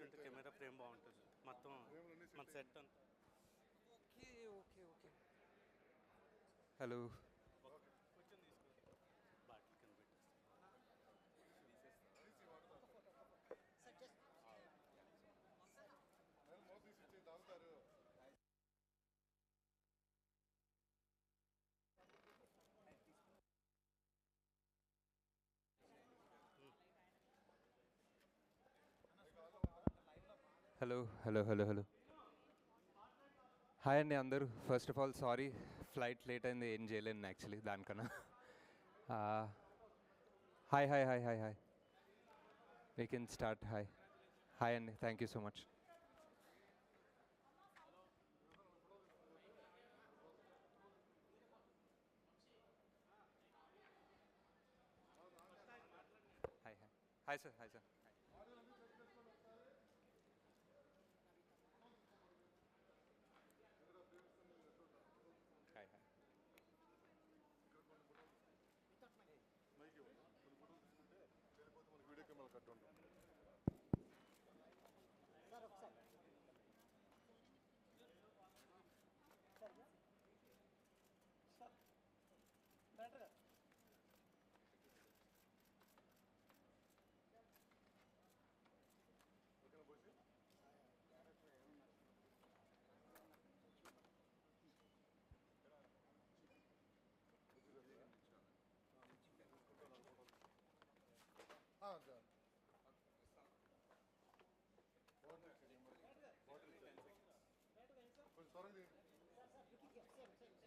కూర్చుంటే camera frame బాగుంటుంది మొత్తం మన సెట్ అంతా. Okay okay okay. హలో. కూర్చొని తీసుకో బాటిల్ కింద పెట్టేస్తాను. Hello hello hello hello. Hi అండి అందరూ. First of all sorry, flight late అయింది, ఏం చేయలేను యాక్చువల్లీ దానికన్నా. Hi hi hi hi hi, we can start. Hi hi అండి, thank you so much. Hi hi hi sir, hi sir. Hi hi. Video camera cut ఉంటుంది. Sir ఒకసారి sir better ఓకేనా పోసి కొంచెం త్వరగా త్వరగా పోసి.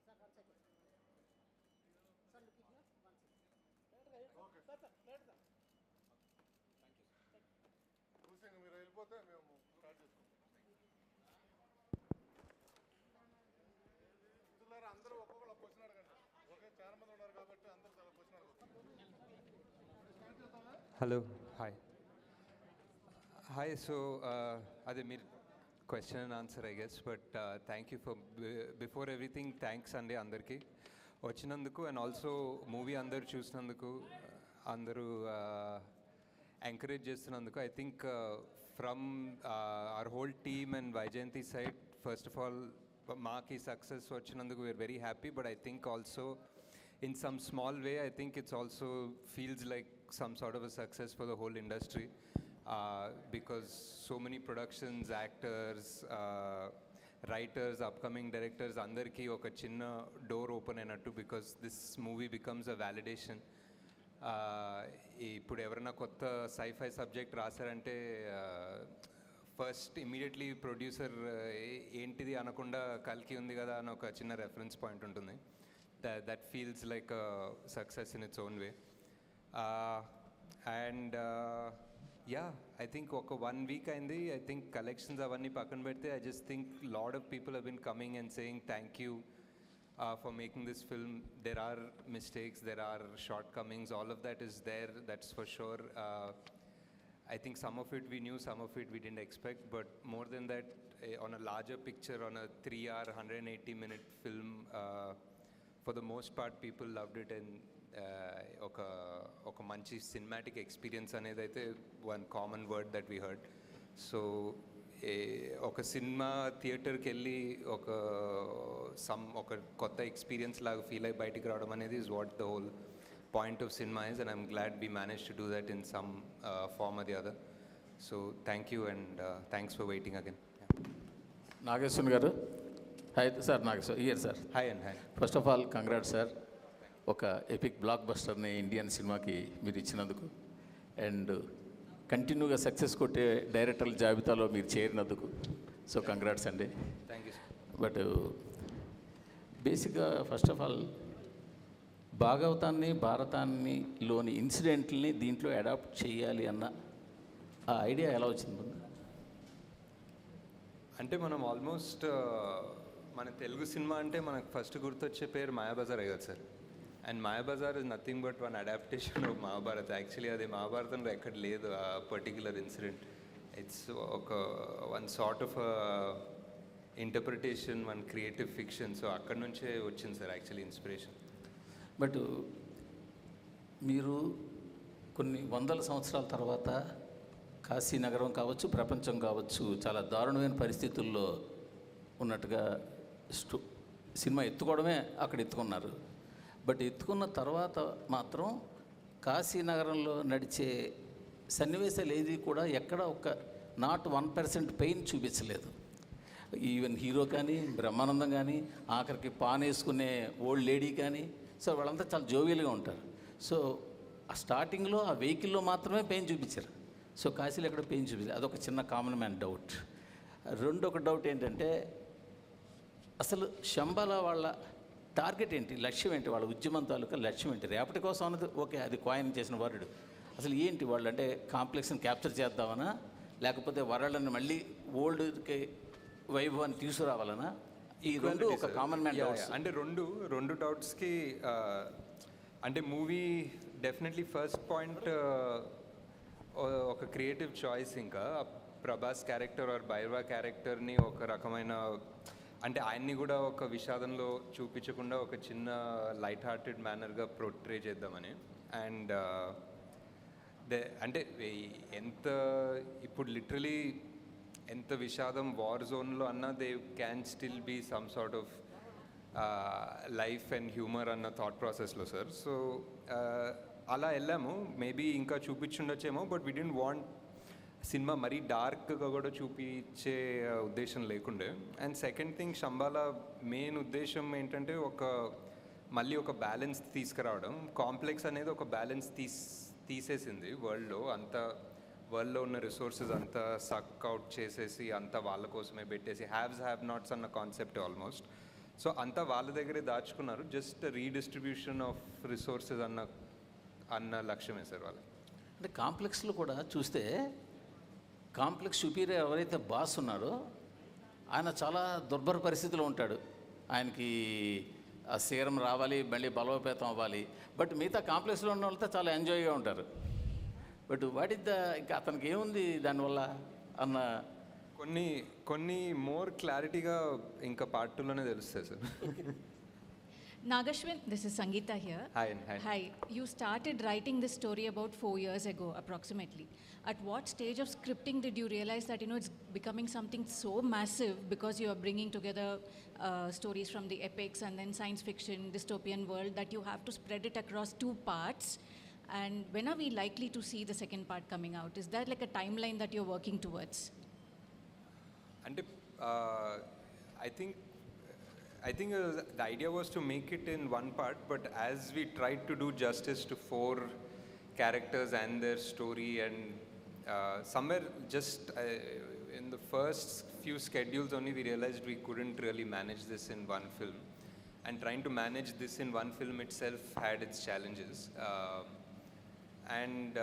Sir 1 second sir look it here 1 second okay better చూసి ఇంక మీరు వెళ్ళిపోతే మేము స్టార్ట్ చేసుకుంటాం. మిత్రులారా, అందరూ ఒక్కొక్కరు క్వశ్చన్ అడగండి. ఓకే, చాలా మంది ఉన్నారు కాబట్టి అందరూ చాలా క్వశ్చన్ అడగచ్చు. స్టార్ట్ చేద్దామా? Hello hi hi. సో అదే మీరు question and answer I guess, but thank you for before everything thanks అండి అందరికీ వచ్చినందుకు, అండ్ ఆల్సో మూవీ అందరు చూసినందుకు, అందరూ ఎంకరేజ్ చేస్తున్నందుకు. I think from our whole team and Vyjayanthi side, first of all మాకి సక్సెస్ వచ్చినందుకు we are very happy, but I think also in some small way, I think it's also feels like some sort of a success for the whole industry, because so many productions, actors, writers, upcoming directors, andarki oka chinna door open ainattu, because this movie becomes a validation. ఇప్పుడు ఎవరైనా కొత్త sci-fi subject రాశారంటే first immediately producer ఏంటిది అనకుండా కల్కి ఉంది కదా అని ఒక చిన్న రెఫరెన్స్ పాయింట్ ఉంటుంది. That feels like a success in its own way. And yeah, I think oka 1 week aindi, I think collections avanni pakkan pedte, I just think lot of people have been coming and saying thank you for making this film. There are mistakes, there are shortcomings, all of that is there, that's for sure. I think some of it we knew, some of it we didn't expect, but more than that, on a larger picture, on a 3-hour 180-minute film, for the most part people loved it, and oka manchi cinematic experience anedi aithe one common word that we heard. So oka cinema theater ki elli oka kotta experience laga feel ayi bayitiki raavadam anedi is what the whole point of cinema is, and I'm glad we managed to do that in some form or the other. So thank you, and thanks for waiting again. Nageshwar గారు, hi sir. Nageshwar here sir. Hi and hi. First of all congrats sir, ఒక epic బ్లాక్ బస్టర్ని Indian సినిమాకి మీరు ఇచ్చినందుకు, and కంటిన్యూగా success కొట్టే డైరెక్టర్ల జాబితాలో మీరు చేరినందుకు. సో కంగ్రాట్స్ అండి. Thank you sir. బట్ బేసిక్గా ఫస్ట్ ఆఫ్ ఆల్ భాగవతాన్ని, భారతాన్ని లోని ఇన్సిడెంట్ని దీంట్లో అడాప్ట్ చేయాలి అన్న ఆ ఐడియా ఎలా వచ్చింది? అంటే మనం ఆల్మోస్ట్ మన తెలుగు సినిమా అంటే మనకు ఫస్ట్ గుర్తొచ్చే పేరు మాయాబజార్ కదా sir. And Mayabazar is nothing but one adaptation of Mahabharat. Actually అది మహాభారతంలో ఎక్కడ లేదు ఆ పర్టిక్యులర్ ఇన్సిడెంట్. ఇట్స్ ఒక one sort of interpretation, one creative fiction. So అక్కడ నుంచే వచ్చింది సార్ యాక్చువల్లీ ఇన్స్పిరేషన్. బట్ మీరు కొన్ని వందల సంవత్సరాల తర్వాత కాశీ నగరం కావచ్చు, ప్రపంచం కావచ్చు, చాలా దారుణమైన పరిస్థితుల్లో ఉన్నట్టుగా సినిమా ఎత్తుకోవడమే అక్కడ ఎత్తుకున్నారు. బట్ ఎత్తుకున్న తర్వాత మాత్రం కాశీ నగరంలో నడిచే సన్నివేశాలు ఏది కూడా ఎక్కడ ఒక నాట్ 1% పెయిన్ చూపించలేదు. ఈవెన్ హీరో కానీ, బ్రహ్మానందం కానీ, ఆఖరికి పాన్ వేసుకునే ఓల్డ్ లేడీ కానీ, సో వాళ్ళంతా చాలా జోవియల్గా ఉంటారు. సో ఆ స్టార్టింగ్లో ఆ వెహికల్లో మాత్రమే పెయిన్ చూపించారు. సో కాశీలో ఎక్కడ పెయిన్ చూపించారు. అదొక చిన్న కామన్ మ్యాన్ డౌట్. రెండొక డౌట్ ఏంటంటే, అసలు శంబాల వాళ్ళ టార్గెట్ ఏంటి, లక్ష్యం ఏంటి, వాళ్ళ ఉద్యమం తాలూకా లక్ష్యం ఏంటి? రేపటి కోసం అన్నది ఓకే, అది కాయిన్ చేసిన వరుడు. అసలు ఏంటి వాళ్ళు, అంటే కాంప్లెక్స్ని క్యాప్చర్ చేద్దామనా, లేకపోతే వరల్డ్ని మళ్ళీ ఓల్డ్కి వైభవాన్ని తీసుకురావాలనా? ఈ రెండు ఒక కామన్ మ్యాన్ డౌట్స్. అంటే రెండు డౌట్స్కి అంటే మూవీ డెఫినెట్లీ ఫస్ట్ పాయింట్ ఒక క్రియేటివ్ చాయిస్. ఇంకా ప్రభాస్ క్యారెక్టర్ ఆర్ భైరవ క్యారెక్టర్ని ఒక రకమైన, అంటే ఆయన్ని కూడా ఒక విషాదంలో చూపించకుండా ఒక చిన్న లైట్ హార్టెడ్ మేనర్గా పోర్ట్రే చేద్దామని. అండ్ అంటే ఎంత ఇప్పుడు లిటరలీ ఎంత విషాదం వార్ జోన్లో అన్నా they can still be some sort of life and humour అన్న థాట్ ప్రాసెస్లో సార్. సో అలా వెళ్ళాము. మేబీ ఇంకా చూపించుండొచ్చేమో, but we don't want cinema మరీ డార్క్గా కూడా చూపించే ఉద్దేశం లేకుండే. And second thing, Shambala main ఉద్దేశం ఏంటంటే మళ్ళీ ఒక బ్యాలెన్స్ తీసుకురావడం. కాంప్లెక్స్ అనేది ఒక బ్యాలెన్స్ తీసేసింది వరల్డ్లో ఉన్న రిసోర్సెస్ అంతా సక్ అవుట్ చేసేసి అంతా వాళ్ళ కోసమే పెట్టేసి హ్యావ్ నాట్స్ అన్న కాన్సెప్ట్ ఆల్మోస్ట్. సో అంతా వాళ్ళ దగ్గరే దాచుకున్నారు. జస్ట్ రీడిస్ట్రిబ్యూషన్ ఆఫ్ రిసోర్సెస్ అన్న లక్ష్యమే సార్ వాళ్ళకి. అంటే కాంప్లెక్స్లో కూడా చూస్తే కాంప్లెక్స్ సుపీరియర్ ఎవరైతే బాస్ ఉన్నారో ఆయన చాలా దుర్భర పరిస్థితిలో ఉంటాడు. ఆయనకి ఆ సీరం రావాలి, మళ్ళీ బలోపేతం అవ్వాలి. బట్ మిగతా కాంప్లెక్స్లో ఉన్న వాళ్ళతో చాలా ఎంజాయ్గా ఉంటారు. బట్ వాట్ ఇస్ ఇంకా అతనికి ఏముంది దానివల్ల అన్న కొన్ని మోర్ క్లారిటీగా ఇంకా పార్ట్ 2లోనే తెలుస్తాయి sir. Nagashwin, this is Sangeeta here. Hi. Hi. You started writing this story about 4 years ago, approximately. At what stage of scripting did you realize that, it's becoming something so massive because you are bringing together stories from the epics and then science fiction, dystopian world, that you have to spread it across 2 parts? And when are we likely to see the second part coming out? Is that like a timeline that you're working towards? అంటే I think the idea was to make it in one part, but as we tried to do justice to 4 characters and their story, and somewhere just in the first few schedules only we realized we couldn't really manage this in one film, and trying to manage this in one film itself had its challenges. And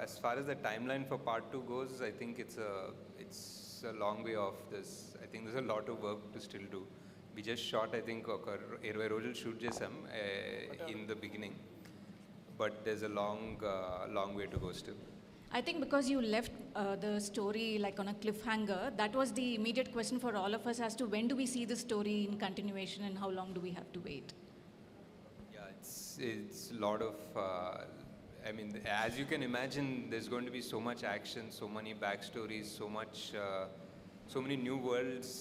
as far as the timeline for part 2 goes, I think it's a long way off this. I think there's a lot of work to still do. We just shot, I think, 20 రోజులు shoot చేసాం in the beginning, but there's a long way to go still. I think because you left the story like on a cliffhanger, that was the immediate question for all of us as to when do we see the story in continuation and how long do we have to wait? Yeah, it's a lot of, I mean, as you can imagine, there's going to be so much action, so many backstories, so many new worlds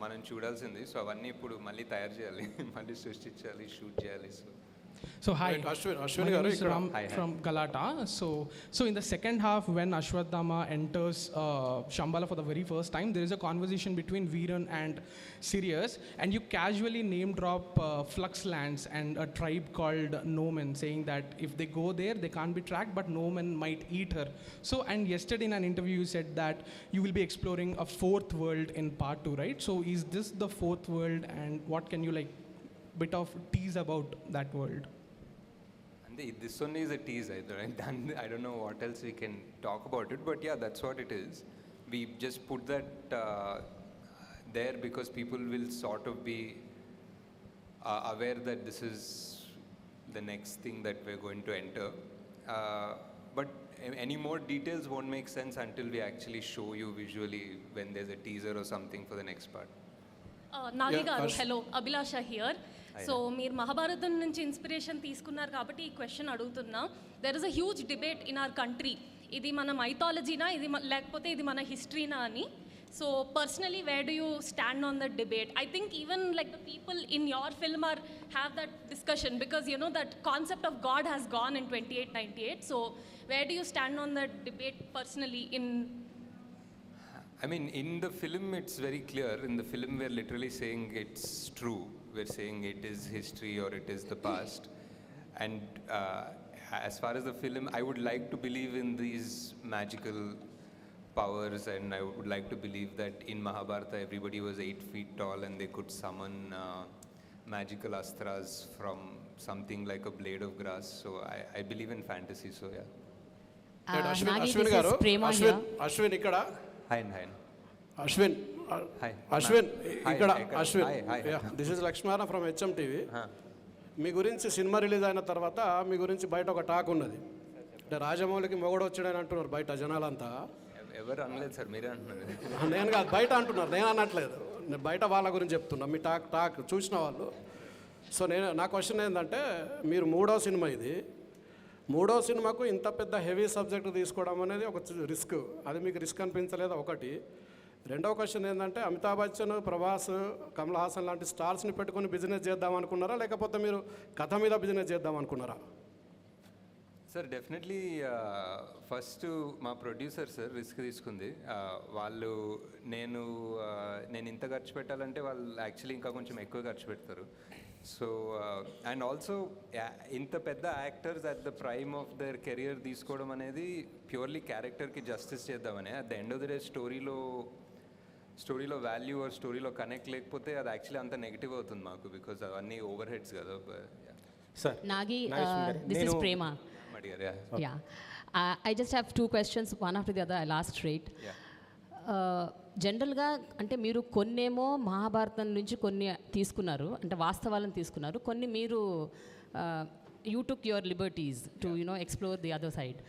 మనం చూడాల్సింది. So అవన్నీ ఇప్పుడు మళ్ళీ తయారు చేయాలి, మళ్ళీ సృష్టించాలి, shoot చేయాలి. So hi, Ashwin my name garu is ikkada. Ram Hi. from Galata. So in the second half, when Ashwatthama enters Shambhala for the very first time, there is a conversation between Veeran and Sirius, and you casually name drop Flux Lands and a tribe called Nomen, saying that if they go there, they can't be tracked, but Nomen might eat her. So, and yesterday in an interview, you said that you will be exploring a 4th world in part 2, right? So is this the 4th world, and what can you bit of tease about that world? This only is a tease, right? I don't know what else we can talk about it, but yeah, that's what it is. We just put that there because people will sort of be aware that this is the next thing that we're going to enter. But any more details won't make sense until we actually show you visually when there's a teaser or something for the next part. Nagi Yeah, garu, Ash- hello, Abhilasha here. So మీరు మహాభారతం నుంచి inspiration తీసుకున్నారు కాబట్టి ఈ question అడుగుతున్నా. There is a huge debate in our country, ఇది మన మైథాలజీనా, ఇది లేకపోతే ఇది మన హిస్టరీనా అని. So personally where do you stand on that debate? I think even like the people in your film or have that discussion because you know that concept of God has gone in 2898. So where do you stand on that debate personally in? I mean, in the film, it's very clear. In the film, we're literally saying it's true. We're saying it is history or it is the past. And as far as the film, I would like to believe in these magical powers, and I would like to believe that in Mahabharata, everybody was 8 feet tall and they could summon magical astras from something like a blade of grass. So I believe in fantasy, so yeah. Ashwin గారు, అశ్విన్ ఇక్కడ. Hi. Ashwin Hi. Ashwin ఇక్కడ. Hi. Ashwin, Hi. This is Lakshmana from HM TV. మీ గురించి cinema release అయిన తర్వాత మీ గురించి బయట ఒక టాక్ ఉన్నది. అంటే రాజమౌళికి మొగడు వచ్చాడని అంటున్నారు బయట జనాలంతా. ఎవరు అనలేదు సార్, మీరే అంటున్నారు. నేను కాదు, బయట అంటున్నారు, నేను అనట్లేదు. నేను బయట వాళ్ళ గురించి చెప్తున్నా, మీ టాక్ చూసిన వాళ్ళు. సో నా క్వశ్చన్ ఏంటంటే, మీరు మూడో సినిమా ఇది, మూడో సినిమాకు ఇంత పెద్ద హెవీ సబ్జెక్ట్ తీసుకోవడం అనేది ఒక రిస్క్. అది మీకు రిస్క్ అనిపించలేదు ఒకటి. రెండవ క్వశ్చన్ ఏంటంటే, అమితాబ్ బచ్చన్, ప్రభాస్, కమల్ హాసన్ లాంటి స్టార్స్ని పెట్టుకొని బిజినెస్ చేద్దాం అనుకున్నారా, లేకపోతే మీరు కథ మీద బిజినెస్ చేద్దాం అనుకున్నారా? సార్ డెఫినెట్లీ ఫస్ట్ మా ప్రొడ్యూసర్ సార్ రిస్క్ తీసుకుంది. వాళ్ళు నేను ఇంత ఖర్చు పెట్టాలంటే వాళ్ళు యాక్చువల్లీ ఇంకా కొంచెం ఎక్కువ ఖర్చు పెడతారు. సో అండ్ ఆల్సో ఇంత పెద్ద actors at the prime of their career తీసుకోవడం అనేది ప్యూర్లీ క్యారెక్టర్కి జస్టిస్ చేద్దామని. At the end of the day స్టోరీలో వాల్యూ ఆర్ స్టోరీలో కనెక్ట్ లేకపోతే అది యాక్చువల్లీ అంత నెగిటివ్ అవుతుంది మాకు, బికాజ్ అవన్నీ ఓవర్ హెడ్స్ కదా. Sir Nagi, this is Prema. Yeah. I just have two questions, one after the other. I'll ask straight. జనరల్గా అంటే మీరు కొన్నేమో మహాభారతం నుంచి కొన్ని తీసుకున్నారు, అంటే వాస్తవాలను తీసుకున్నారు, కొన్ని మీరు you took your liberties to explore the other side.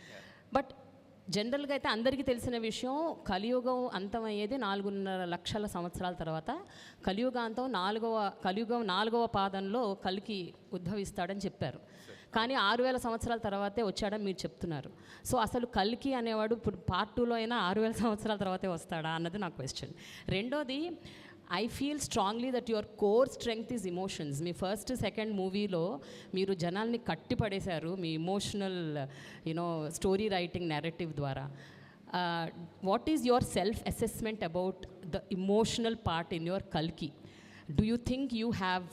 But జనరల్గా అయితే అందరికీ తెలిసిన విషయం, కలియుగం అంతమయ్యేది 4.5 లక్షల సంవత్సరాల తర్వాత. కలియుగం 4వ పాదంలో కలికి ఉద్భవిస్తాడని చెప్పారు. కానీ 6000 సంవత్సరాల తర్వాతే వచ్చాడని మీరు చెప్తున్నారు. సో అసలు కల్కి అనేవాడు ఇప్పుడు పార్ట్ 2లో అయినా 6000 సంవత్సరాల తర్వాతే వస్తాడా అన్నది నా క్వశ్చన్. రెండోది, I feel strongly that your core strength is emotions. మీ ఫస్ట్ సెకండ్ మూవీలో మీరు జనాల్ని కట్టిపడేశారు మీ ఇమోషనల్ స్టోరీ రైటింగ్ నెరేటివ్ ద్వారా. What is your self assessment about the emotional part in your కల్కి? Do you think you have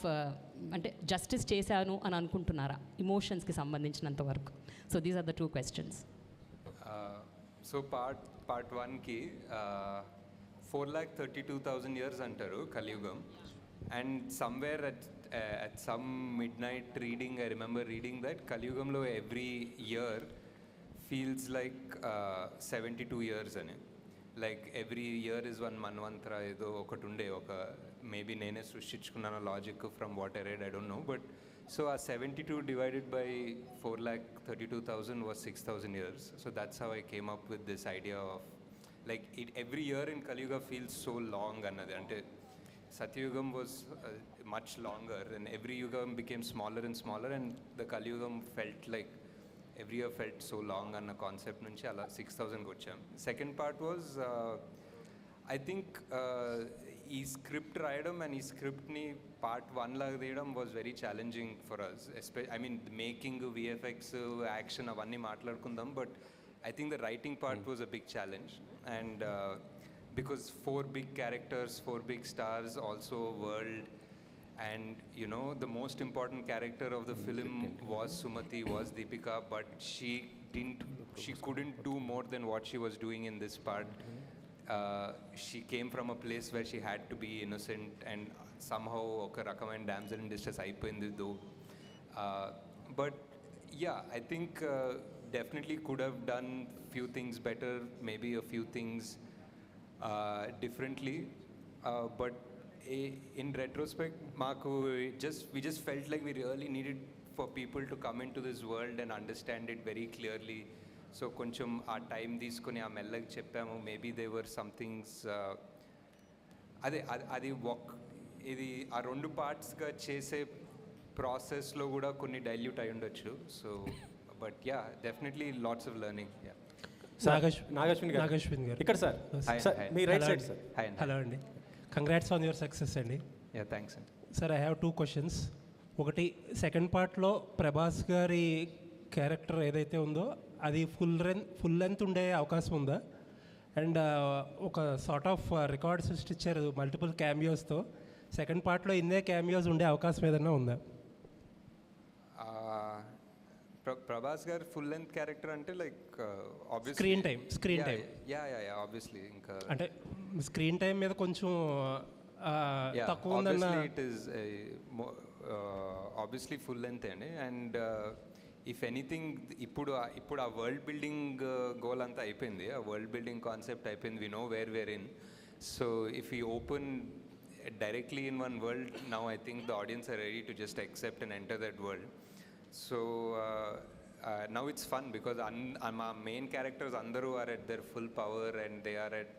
అంటే justice చేశాను అని అనుకుంటున్నారా ఇమోషన్స్కి సంబంధించినంత వరకు? So these are the 2 questions. So part 1కి 4,32,000 years అంటారు కలియుగం. And somewhere at some mid night reading, I remember reading that కలియుగంలో every year feels like 72 years అని. లైక్ ఎవ్రీ ఇయర్ ఇస్ 1 మన్వంతర ఏదో ఒకటి ఉండే, ఒక మేబీ నేనే సృష్టించుకున్నాను logic from what I read, I don't know. But so ఆ 72 divided by 4,32,000 was 6,000 years. So that's how I came up with this idea of like every year in Kaliyuga feels so long annadi. Ante Satyugam was much longer and every yugam became smaller and smaller, and the Kaliyugam felt like every year felt so long అన్న concept నుంచి అలా 6,000కి వచ్చాం. Second part was I think ఈ script రాయడం and ఈ స్క్రిప్ట్ని part 1 లాగా తీయడం was very challenging for us. I mean making, VFX, action అవన్నీ మాట్లాడుకుందాం, but I think the writing part was a big challenge, and because 4 big characters, 4 big stars, also world, and the most important character of the film was Sumati, was Deepika, but she couldn't do more than what she was doing in this part. She came from a place where she had to be innocent, and somehow oka rakamain damsel in distress ayipoyindi though. But yeah, I think definitely could have done few things better, maybe a few things differently, but in retrospect we just felt like we really needed for people to come into this world and understand it very clearly. So koncham aa time తీసుకొని ఆ మెల్లగా చెప్పాము. Maybe there were some things అది ఇది ఆ 2 పార్ట్స్గా చేసే ప్రాసెస్లో కూడా కొన్ని డైల్యూట్ అయి ఉండొచ్చు. So but ya definitely lots of learning. Nagashwin గారు ఇక్కడ సార్. మీ రైట్ సైడ్ సార్. హలో అండి, కంగ్రాట్స్ ఆన్ యువర్ సక్సెస్ అండి. యా థ్యాంక్స్ అండి. Sir I have 2 questions. ఒకటి, సెకండ్ పార్ట్లో ప్రభాస్ గారి క్యారెక్టర్ ఏదైతే ఉందో అది ఫుల్ లెంత్ ఉండే అవకాశం ఉందా? అండ్ ఒక సార్ట్ ఆఫ్ రికార్డ్ సృష్టించారు మల్టిపుల్ క్యామియోస్తో. సెకండ్ పార్ట్లో ఇన్నే క్యామియోస్ ఉండే అవకాశం ఏదైనా ఉందా? ప్రభాస్ గారు ఫుల్ లెంత్ క్యారెక్టర్ అంటే like obviously screen time yeah obviously ఇంకా అంటే స్క్రీన్ టైం మీద కొంచెం తక్కువ ఉందన్న. It is obviously full length అండి. అండ్ ఇఫ్ ఎనీథింగ్ ఇప్పుడు ఆ వరల్డ్ బిల్డింగ్ గోల్ అంతా అయిపోయింది, ఆ వరల్డ్ బిల్డింగ్ కాన్సెప్ట్ అయిపోయింది. We know where in. So if you open directly in one world, now I think the audience are ready to just accept and enter that world. So now it's fun because our main characters andaru are at their full power and they are at,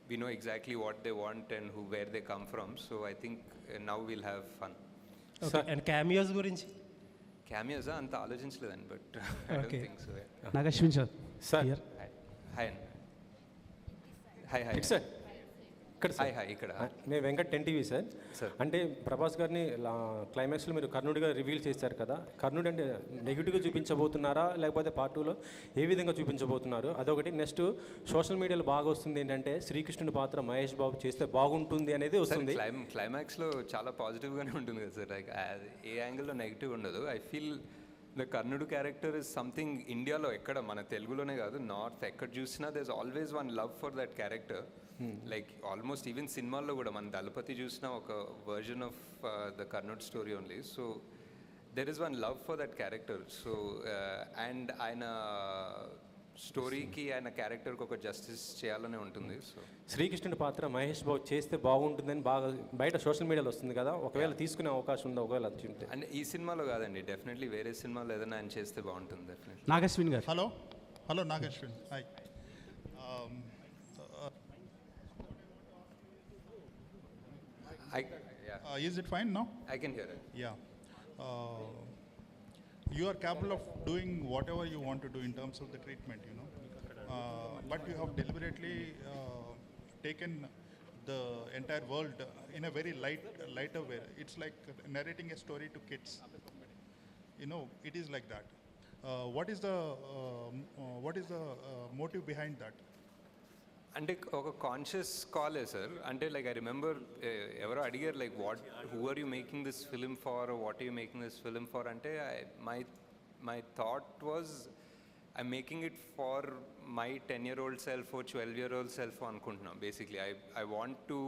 we know exactly what they want and where they come from. So I think now we'll have fun. Okay. And cameos gurinchi? Cameos anta ఆలోచించలేదండి, but I don't think so. Nag Ashwin sir. Sir hi sir. ఇక్కడ నేను Venkat 10TV sir. అంటే ప్రభాస్ గారిని క్లైమాక్స్లో మీరు కర్ణుడిగా reveal చేశారు కదా, కర్ణుడు అంటే నెగిటివ్గా చూపించబోతున్నారా లేకపోతే పార్ట్ 2లో ఏ విధంగా చూపించబోతున్నారు? అదొకటి. నెక్స్ట్ సోషల్ మీడియాలో బాగా వస్తుంది ఏంటంటే శ్రీకృష్ణుడి పాత్ర మహేష్ బాబు చేస్తే బాగుంటుంది అనేది వస్తుంది. క్లైమాక్స్లో చాలా పాజిటివ్గానే ఉంటుంది కదా సార్, లైక్ ఏ యాంగిల్లో నెగిటివ్ ఉండదు. ఐ ఫీల్ ద కర్ణుడు క్యారెక్టర్ ఇస్ సంథింగ్ ఇండియాలో ఎక్కడ, మన తెలుగులోనే కాదు నార్త్ ఎక్కడ చూసినా there is always one love for that character. Like almost even సినిమాల్లో కూడా మన దళపతి చూసిన ఒక వర్జన్ ఆఫ్ ద కర్ణుడ్ story only. So there is one love for that character. So and ఆయన స్టోరీకి ఆయన క్యారెక్టర్కి ఒక జస్టిస్ చేయాలనే ఉంటుంది. సో శ్రీకృష్ణుడి పాత్ర మహేష్ బాబు చేస్తే బాగుంటుందని బాగా బయట సోషల్ మీడియాలో వస్తుంది కదా, ఒకవేళ తీసుకునే అవకాశం ఉందా? ఒకవేళ ఉంటే అంటే ఈ సినిమాలో కాదండి, డెఫినెట్లీ వేరే సినిమాలో ఏదైనా ఆయన చేస్తే బాగుంటుంది డెఫినెట్లీ. నాగశ్విన్ గారు. Hello Nagashwin. Hi. Is it fine now? I can hear it. Yeah. You are capable of doing whatever you want to do in terms of the treatment, you know. But you have deliberately taken the entire world in a very lighter way. It's like narrating a story to kids. You know, it is like that. What is the motive behind that? అంటే ఒక conscious కాలే sir. అంటే like I remember ఎవరో అడిగారు like who are you making this film for, what are you making this film for అంటే my thought was I making it for my 10-year-old self, 12-year-old self అనుకుంటున్నాం basically. I want to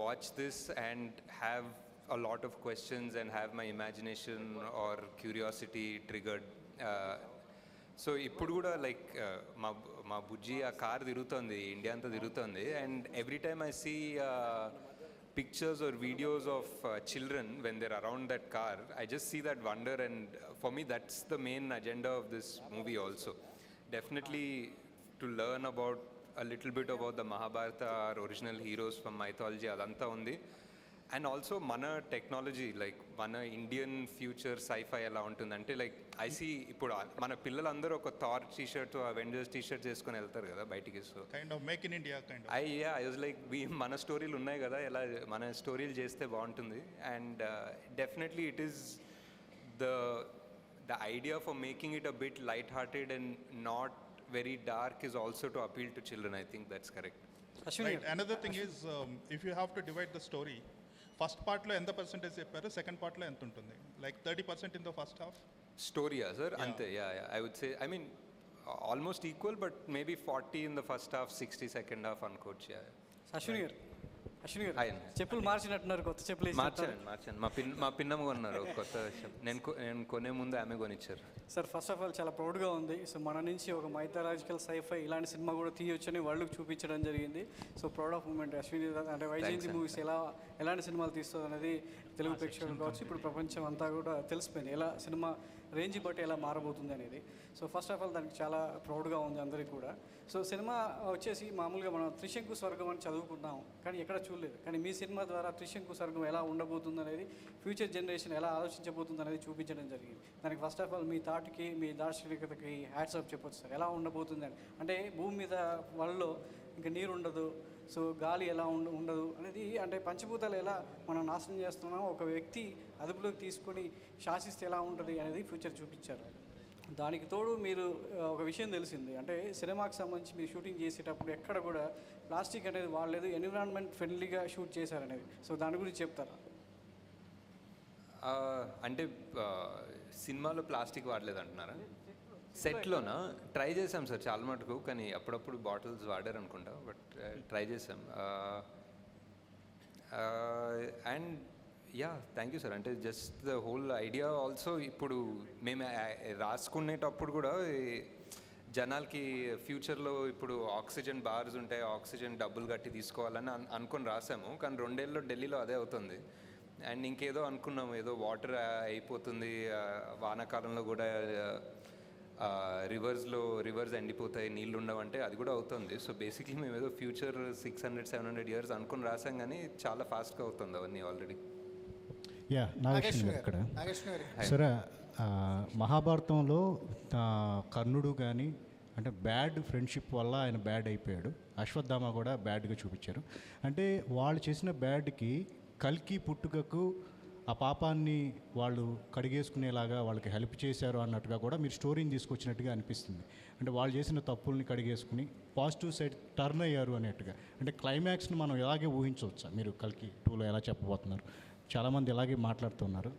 watch this and have a lot of questions and have my imagination or curiosity triggered. So ఇప్పుడు కూడా like మా బుజ్జి ఆ car తిరుగుతుంది, India అంతా తిరుగుతుంది. And every time I see pictures or videos of children when they're around that car, I just see that wonder, and for me that's the main agenda of this movie also. Definitely to learn about a little bit about the Mahabharata, our original heroes from mythology, adanta undi. And also mana technology, like mana Indian future sci-fi ఎలా ఉంటుందంటే like I see ఇప్పుడు మన పిల్లలందరూ ఒక Thar T-shirt, Avengers T-shirt చేసుకొని వెళ్తారు కదా బయటికి. So kind of make in India kind of I was like మన స్టోరీలు ఉన్నాయి కదా, ఎలా మన స్టోరీలు చేస్తే బాగుంటుంది. And definitely it is the idea for making it a bit light hearted and not very dark is also to appeal to children. I think that's correct. Another thing is if you have to divide the story, first పార్ట్లో ఎంత percentage చెప్పారు, second పార్ట్లో ఎంత ఉంటుంది? Like 30% in the first half స్టోరీయా sir? అంతే. I would say I mean almost equal, but maybe 40 in the first half, 60 second half అనుకోవచ్చు. అశ్విని గారు చెప్పులు మార్చినట్టున్నారు, కొత్త చెప్పులు మార్చాను. మా పిన్నమ్మ కొన్నారు కొత్త చెప్పు. నేను కొనే ముందు ఆమె కొనిచ్చారు. సార్ ఫస్ట్ ఆఫ్ ఆల్ చాలా ప్రౌడ్గా ఉంది. సో మన నుంచి ఒక మైథలాజికల్ సైఫై ఇలాంటి సినిమా కూడా తీయొచ్చని వరల్డ్కి చూపించడం జరిగింది. So proud of moment Ashwini. అంటే వైజయంతి మూవీస్ ఎలాంటి సినిమాలు తీస్తుంది అనేది తెలుగు ప్రేక్షకులు కావచ్చు, ఇప్పుడు ప్రపంచం అంతా కూడా తెలిసిపోయింది ఎలా సినిమా రేంజ్ బట్టి ఎలా మారబోతుంది అనేది. సో ఫస్ట్ ఆఫ్ ఆల్ దానికి చాలా ప్రౌడ్గా ఉంది అందరికీ కూడా. సో సినిమా వచ్చేసి మామూలుగా మనం త్రిశంకు స్వర్గం అని చదువుకుంటాం, కానీ ఎక్కడ చూడలేదు. కానీ మీ సినిమా ద్వారా త్రిశంకు స్వర్గం ఎలా ఉండబోతుంది అనేది, ఫ్యూచర్ జనరేషన్ ఎలా ఆలోచించబోతుంది అనేది చూపించడం జరిగింది. దానికి ఫస్ట్ ఆఫ్ ఆల్ మీ థాట్కి, మీ దార్శనికతకి హ్యాట్స్ ఆఫ్ చెప్పొచ్చు సార్. ఎలా ఉండబోతుంది అని, అంటే భూమి మీద వరల్డ్లో ఇంకా నీరు ఉండదు, సో గాలి ఎలా ఉండదు అనేది, అంటే పంచభూతాలు ఎలా మనం నాశనం చేస్తున్నామో ఒక వ్యక్తి అదుపులోకి తీసుకొని శాసిస్తే ఎలా ఉంటుంది అనేది ఫ్యూచర్ చూపించారు. దానికి తోడు మీరు ఒక విషయం తెలిసింది, అంటే సినిమాకి సంబంధించి మీరు షూటింగ్ చేసేటప్పుడు ఎక్కడ కూడా ప్లాస్టిక్ అనేది వాడలేదు, ఎన్విరాన్మెంట్ ఫ్రెండ్లీగా షూట్ చేశారనేది. సో దాని గురించి చెప్తారా? అంటే సినిమాలో ప్లాస్టిక్ వాడలేదు అంటున్నారా? సెట్లోనా? ట్రై చేసాం సార్ చాలా మటుకు, కానీ అప్పుడప్పుడు బాటిల్స్ వాడారు అనుకుంటా, బట్ ట్రై చేసాం. And yeah, thank you sir. అంటే just the whole idea also, ఇప్పుడు మేము రాసుకునేటప్పుడు కూడా జనాలకి ఫ్యూచర్లో ఇప్పుడు ఆక్సిజన్ బార్స్ ఉంటాయి, ఆక్సిజన్ డబ్బులు కట్టి తీసుకోవాలని అనుకొని రాసాము, కానీ 2 ఏళ్ళలో ఢిల్లీలో అదే అవుతుంది. అండ్ ఇంకేదో అనుకున్నాము, ఏదో వాటర్ అయిపోతుంది, వానాకాలంలో కూడా రివర్స్ ఎండిపోతాయి, నీళ్ళు ఉండవంటే అది కూడా అవుతుంది. సో బేసిక్లీ మేము ఏదో ఫ్యూచర్ 600-700 ఇయర్స్ అనుకుని రాసాం, కానీ చాలా ఫాస్ట్గా అవుతుంది అవన్నీ ఆల్రెడీ. యా, నాగేశ్వర గారు ఇక్కడ. సరే, మహాభారతంలో కర్ణుడు కానీ అంటే బ్యాడ్ ఫ్రెండ్షిప్ వల్ల ఆయన బ్యాడ్ అయిపోయాడు, అశ్వత్థామ కూడా బ్యాడ్గా చూపించారు. అంటే వాళ్ళు చేసిన బ్యాడ్కి కల్కి పుట్టుకకు ఆ పాపాన్ని వాళ్ళు కడిగేసుకునేలాగా వాళ్ళకి హెల్ప్ చేశారు అన్నట్టుగా కూడా మీరు స్టోరీని తీసుకొచ్చినట్టుగా అనిపిస్తుంది. అంటే వాళ్ళు చేసిన తప్పుల్ని కడిగేసుకుని పాజిటివ్ సైడ్ టర్న్ అయ్యారు అనేట్టుగా. అంటే క్లైమాక్స్ని మనం ఇలాగే ఊహించవచ్చా? మీరు కల్కి 2లో ఎలా చెప్పబోతున్నారు? చాలామంది ఇలాగే మాట్లాడుతున్నారు.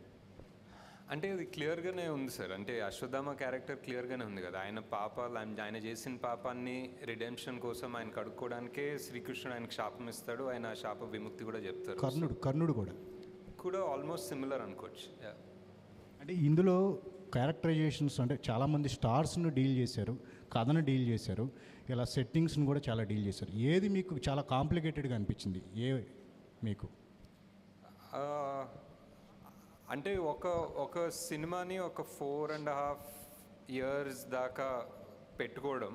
అంటే అది క్లియర్గానే ఉంది సార్. అంటే అశ్వత్థామ క్యారెక్టర్ క్లియర్గానే ఉంది కదా, ఆయన పాపాలు, ఆయన చేసిన పాపాన్ని రిడెంప్షన్ కోసం ఆయన కడుక్కోవడానికే శ్రీకృష్ణుడు ఆయనకు శాపం ఇస్తాడు, ఆయన శాప విముక్తి కూడా చెప్తారు. కర్ణుడు కూడా ఆల్మోస్ట్ సిమిలర్ అనుకోవచ్చు. అంటే ఇందులో క్యారెక్టరైజేషన్స్ అంటే చాలామంది స్టార్స్ను డీల్ చేశారు, కథను డీల్ చేశారు, ఇలా సెట్టింగ్స్ని కూడా చాలా డీల్ చేశారు. ఏది మీకు చాలా కాంప్లికేటెడ్గా అనిపించింది? మీకు అంటే ఒక సినిమాని ఒక 4.5 years దాకా పెట్టుకోవడం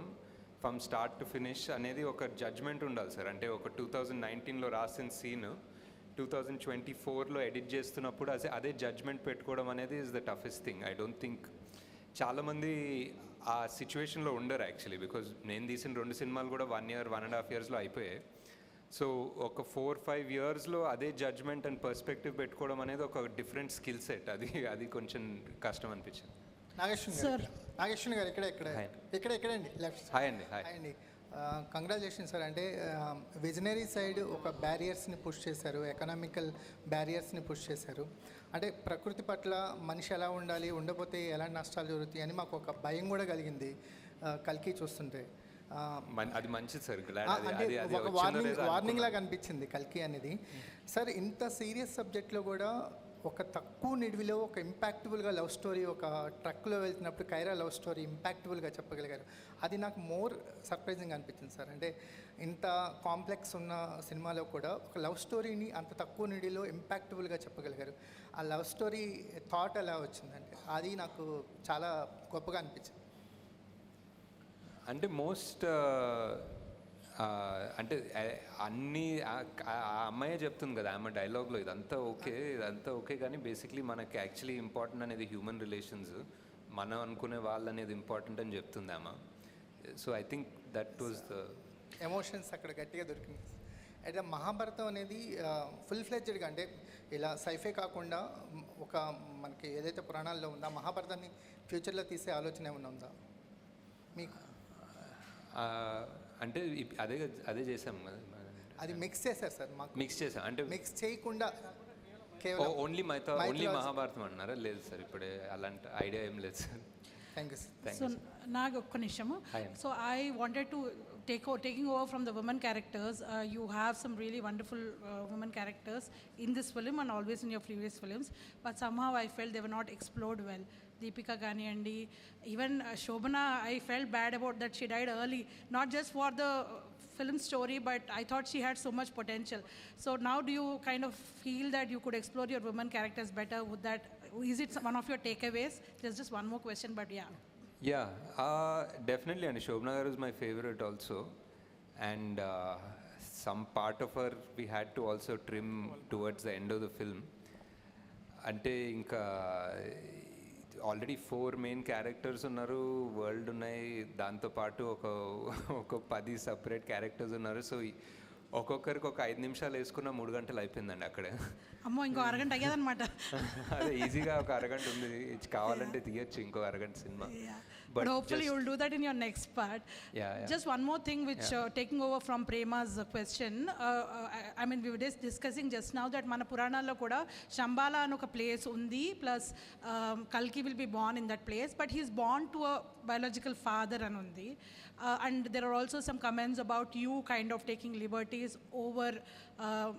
ఫ్రమ్ స్టార్ట్ టు ఫినిష్ అనేది ఒక జడ్జ్మెంట్ ఉండాలి సార్. అంటే ఒక 2019లో రాసిన సీన్ 2024లో ఎడిట్ చేస్తున్నప్పుడు అదే జడ్జ్మెంట్ పెట్టుకోవడం అనేది is the toughest thing. I don't think చాలామంది ఆ సిచ్యువేషన్లో ఉండరు యాక్చువల్లీ, బికాజ్ నేను తీసిన 2 సినిమాలు కూడా 1 year 1.5 yearsలో అయిపోయాయి. సో ఒక 4-5 yearsలో అదే జడ్జ్మెంట్ అండ్ పర్స్పెక్టివ్ పెట్టుకోవడం అనేది ఒక డిఫరెంట్ స్కిల్ సెట్. అది కొంచెం కష్టం అనిపించింది. నాగేశ్వర గారు ఇక్కడండి లెఫ్ట్. హాయ్ అండి. Congratulations sir. అంటే విజనరీ సైడ్ ఒక బ్యారియర్స్ని పుష్ చేశారు, ఎకనామికల్ బ్యారియర్స్ని పుష్ చేశారు. అంటే ప్రకృతి పట్ల మనిషి ఎలా ఉండాలి, ఉండకపోతే ఎలాంటి నష్టాలు జరుగుతాయి అని మాకు ఒక భయం కూడా కలిగింది కల్కి చూస్తుంటే. అది మంచిది సార్. అంటే ఒక వార్నింగ్ లాగా అనిపించింది కల్కి అనేది. సార్, ఇంత సీరియస్ సబ్జెక్ట్లో కూడా ఒక తక్కువ నిడివిలో ఒక ఇంపాక్టబుల్గా లవ్ స్టోరీ, ఒక ట్రక్లో వెళ్తున్నప్పుడు కైరా లవ్ స్టోరీ ఇంపాక్టబుల్గా చెప్పగలిగారు. అది నాకు మోర్ సర్ప్రైజింగ్ అనిపించింది సార్. అంటే ఇంత కాంప్లెక్స్ ఉన్న సినిమాలో కూడా ఒక లవ్ స్టోరీని అంత తక్కువ నిడిలో ఇంపాక్టబుల్గా చెప్పగలిగారు. ఆ లవ్ స్టోరీ థాట్ ఎలా వచ్చిందంటే అది నాకు చాలా గొప్పగా అనిపించింది. అంటే అంటే అన్నీ ఆ అమ్మాయే చెప్తుంది కదా ఆమె డైలాగ్లో, ఇదంతా ఓకే కానీ బేసిక్లీ మనకి యాక్చువల్లీ ఇంపార్టెంట్ అనేది హ్యూమన్ రిలేషన్స్, మనం అనుకునే వాళ్ళు అనేది ఇంపార్టెంట్ అని చెప్తుంది ఆమె. So I think that was the emotions అక్కడ గట్టిగా దొరికింది. అయితే మహాభారతం అనేది ఫుల్ ఫ్లెడ్జ్డ్గా, అంటే ఇలా సైఫే కాకుండా ఒక మనకి ఏదైతే పురాణాల్లో ఉందో మహాభారతాన్ని ఫ్యూచర్లో తీసే ఆలోచన ఏమైనా ఉందా మీకు? అంటే అదే చేసాం కదా, అది మిక్స్ చేశారు సార్. మాకు మిక్స్ చేసాం అంటే మిక్స్ చేయకుండా ఓన్లీ మహాభారతం అన్నారా? లేదు సార్, ఇప్పుడే అలాంటి ఐడియా ఏం లేదు sir. Thank you sir. So నాకు ఒక్క నిమిషము. So I wanted to taking over from the women characters. You have some really wonderful women characters in this film and always in your previous films, but somehow I felt they were not explored well. Deepika Ganiyandi, even Shobana, I felt bad about that she died early, not just for the film story, but I thought she had so much potential. So now do you kind of feel that you could explore your women characters better? Would that is it one of your takeaways? There's just one more question, but yeah. Yeah, definitely. And Shobna Garu is my favorite also. And some part of her we had to also trim towards the end of the film. అంటే ఇంకా already 4 main characters ఉన్నారు, world ఉన్నాయి, దాంతోపాటు ఒక 10 separate characters ఉన్నారు. So ఒక్కొక్కరికి ఒక 5 నిమిషాలు వేసుకున్న 3 గంటలు అయిపోయిందండి అక్కడ. అమ్మో, ఇంకో అరగంట అయ్యేదన్నమాట. అదే ఈజీగా ఒక అరగంట ఉంది, కావాలంటే తీయచ్చు ఇంకో అరగంట cinema. But hopefully you will do that in your next part. Yeah. Just one more thing which taking over from Prema's question. I mean, we were just discussing just now that mana Puranallo kuda Shambhala anu oka place undi, plus Kalki will be born in that place, but he is born to a biological father anundi. And there are also some comments about you kind of taking liberties over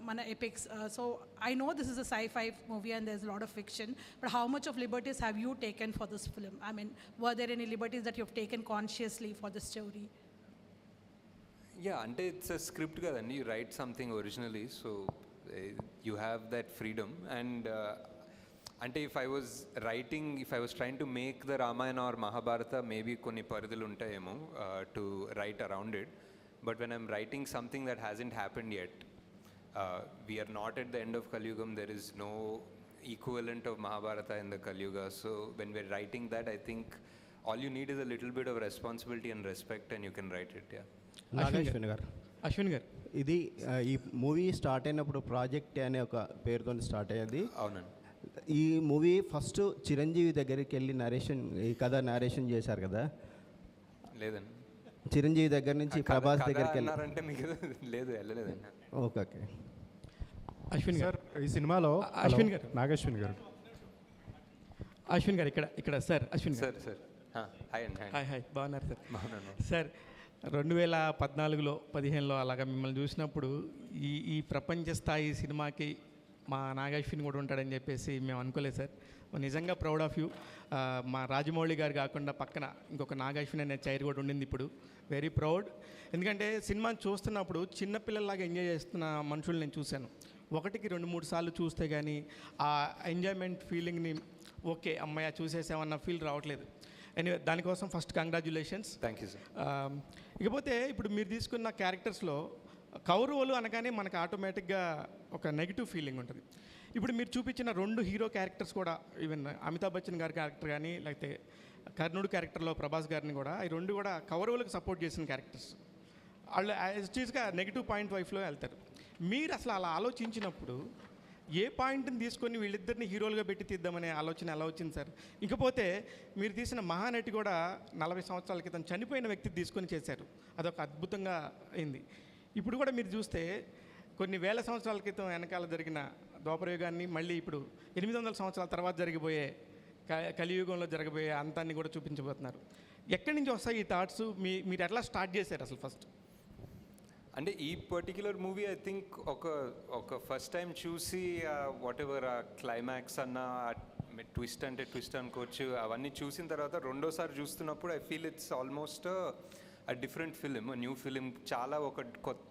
mana epics. So I know this is a sci-fi movie and there's a lot of fiction, but how much of liberties have you taken for this film? I mean, were there any liberties that you've taken consciously for the story? Yeah, అంటే it's a script కదండి, you write something originally, so you have that freedom. And అంటే if I was trying to make the Ramayana or Mahabharata, maybe కొన్ని పరిధులు ఉంటాయేమో to write around it. But when I'm writing something that hasn't happened yet, we are not at the end of Kali Yugam, there is no equivalent of Mahabharata in the Kali Yuga. So when we're writing that, I think all you need is a little bit of responsibility and respect and you can write it. Yeah. Ashwin గారు, ఇది ఈ movie start అయినప్పుడు project అనే ఒక పేరుతో start అయ్యేది. అవునండి. ఈ మూవీ ఫస్ట్ చిరంజీవి దగ్గరికి వెళ్ళి ఈ కథ నారేషన్ చేశారు కదా? లేదండి, చిరంజీవి దగ్గర నుంచి ప్రభాస్ దగ్గరికి వెళ్ళారంటే మీకు లేదు, వెళ్ళలేదండి. ఓకే. అశ్విన్ గారు, ఈ సినిమాలో అశ్విన్ గారు, నాగశ్విన్ గారు, అశ్విన్ గారు ఇక్కడ సార్, అశ్విన్ సార్ హాయ్ అండి. హాయ్, బాగున్నారు సార్? బాగున్నాను సార్. 2014లో 15లో అలాగా మిమ్మల్ని చూసినప్పుడు ఈ ప్రపంచ స్థాయి సినిమాకి మా నాగశ్విన్ కూడా ఉంటాడని చెప్పేసి మేము అనుకోలేదు సార్. నిజంగా ప్రౌడ్ ఆఫ్ యూ. మా రాజమౌళి గారు కాకుండా పక్కన ఇంకొక నాగశ్విన్ అనే చైర్ కూడా ఉండింది ఇప్పుడు. Very proud. ఎందుకంటే సినిమాని చూస్తున్నప్పుడు చిన్నపిల్లల్లాగా ఎంజాయ్ చేస్తున్న మనుషులు నేను చూశాను. 1కి 2-3 సార్లు చూస్తే కానీ ఆ ఎంజాయ్మెంట్ ఫీలింగ్ని ఓకే అమ్మాయి చూసేసామన్న ఫీల్ రావట్లేదు. ఎనీవే, దానికోసం first congratulations. Thank you sir. ఇకపోతే ఇప్పుడు మీరు తీసుకున్న క్యారెక్టర్స్లో కౌరవులు అనగానే మనకు ఆటోమేటిక్గా ఒక నెగిటివ్ ఫీలింగ్ ఉంటుంది. ఇప్పుడు మీరు చూపించిన 2 హీరో క్యారెక్టర్స్ కూడా, ఈవెన్ అమితాబ్ బచ్చన్ గారి క్యారెక్టర్ కానీ లేకపోతే కర్ణుడు క్యారెక్టర్లో ప్రభాస్ గారిని కూడా, ఈ 2 కూడా కౌరవులకు సపోర్ట్ చేసిన క్యారెక్టర్స్. వాళ్ళు యాజ్టీస్గా నెగిటివ్ పాయింట్ వైఫ్లో వెళ్తారు. మీరు అసలు అలా ఆలోచించినప్పుడు ఏ పాయింట్ని తీసుకొని వీళ్ళిద్దరిని హీరోలుగా పెట్టి తీద్దామనే ఆలోచన ఎలా వచ్చింది సార్? ఇకపోతే మీరు తీసిన మహానటి కూడా 40 సంవత్సరాల క్రితం చనిపోయిన వ్యక్తి తీసుకొని చేశారు. అదొక అద్భుతంగా అయింది. ఇప్పుడు కూడా మీరు చూస్తే కొన్ని వేల సంవత్సరాల క్రితం వెనకాల జరిగిన ద్వాపరయుగాన్ని మళ్ళీ ఇప్పుడు 800 సంవత్సరాల తర్వాత జరిగిపోయే కలియుగంలో జరగబోయే అంతాన్ని కూడా చూపించబోతున్నారు. ఎక్కడి నుంచి వస్తాయి ఈ థాట్స్? మీరు ఎట్లా స్టార్ట్ చేశారు అసలు ఫస్ట్? అంటే ఈ పర్టిక్యులర్ మూవీ ఐ థింక్ ఒక ఫస్ట్ టైం చూసి వాట్ ఎవర్ ఆ క్లైమాక్స్ అన్న ట్విస్ట్ అంటే ట్విస్ట్ అనుకోవచ్చు, అవన్నీ చూసిన తర్వాత రెండోసారి చూస్తున్నప్పుడు I feel it's almost a different film, a new film, చాలా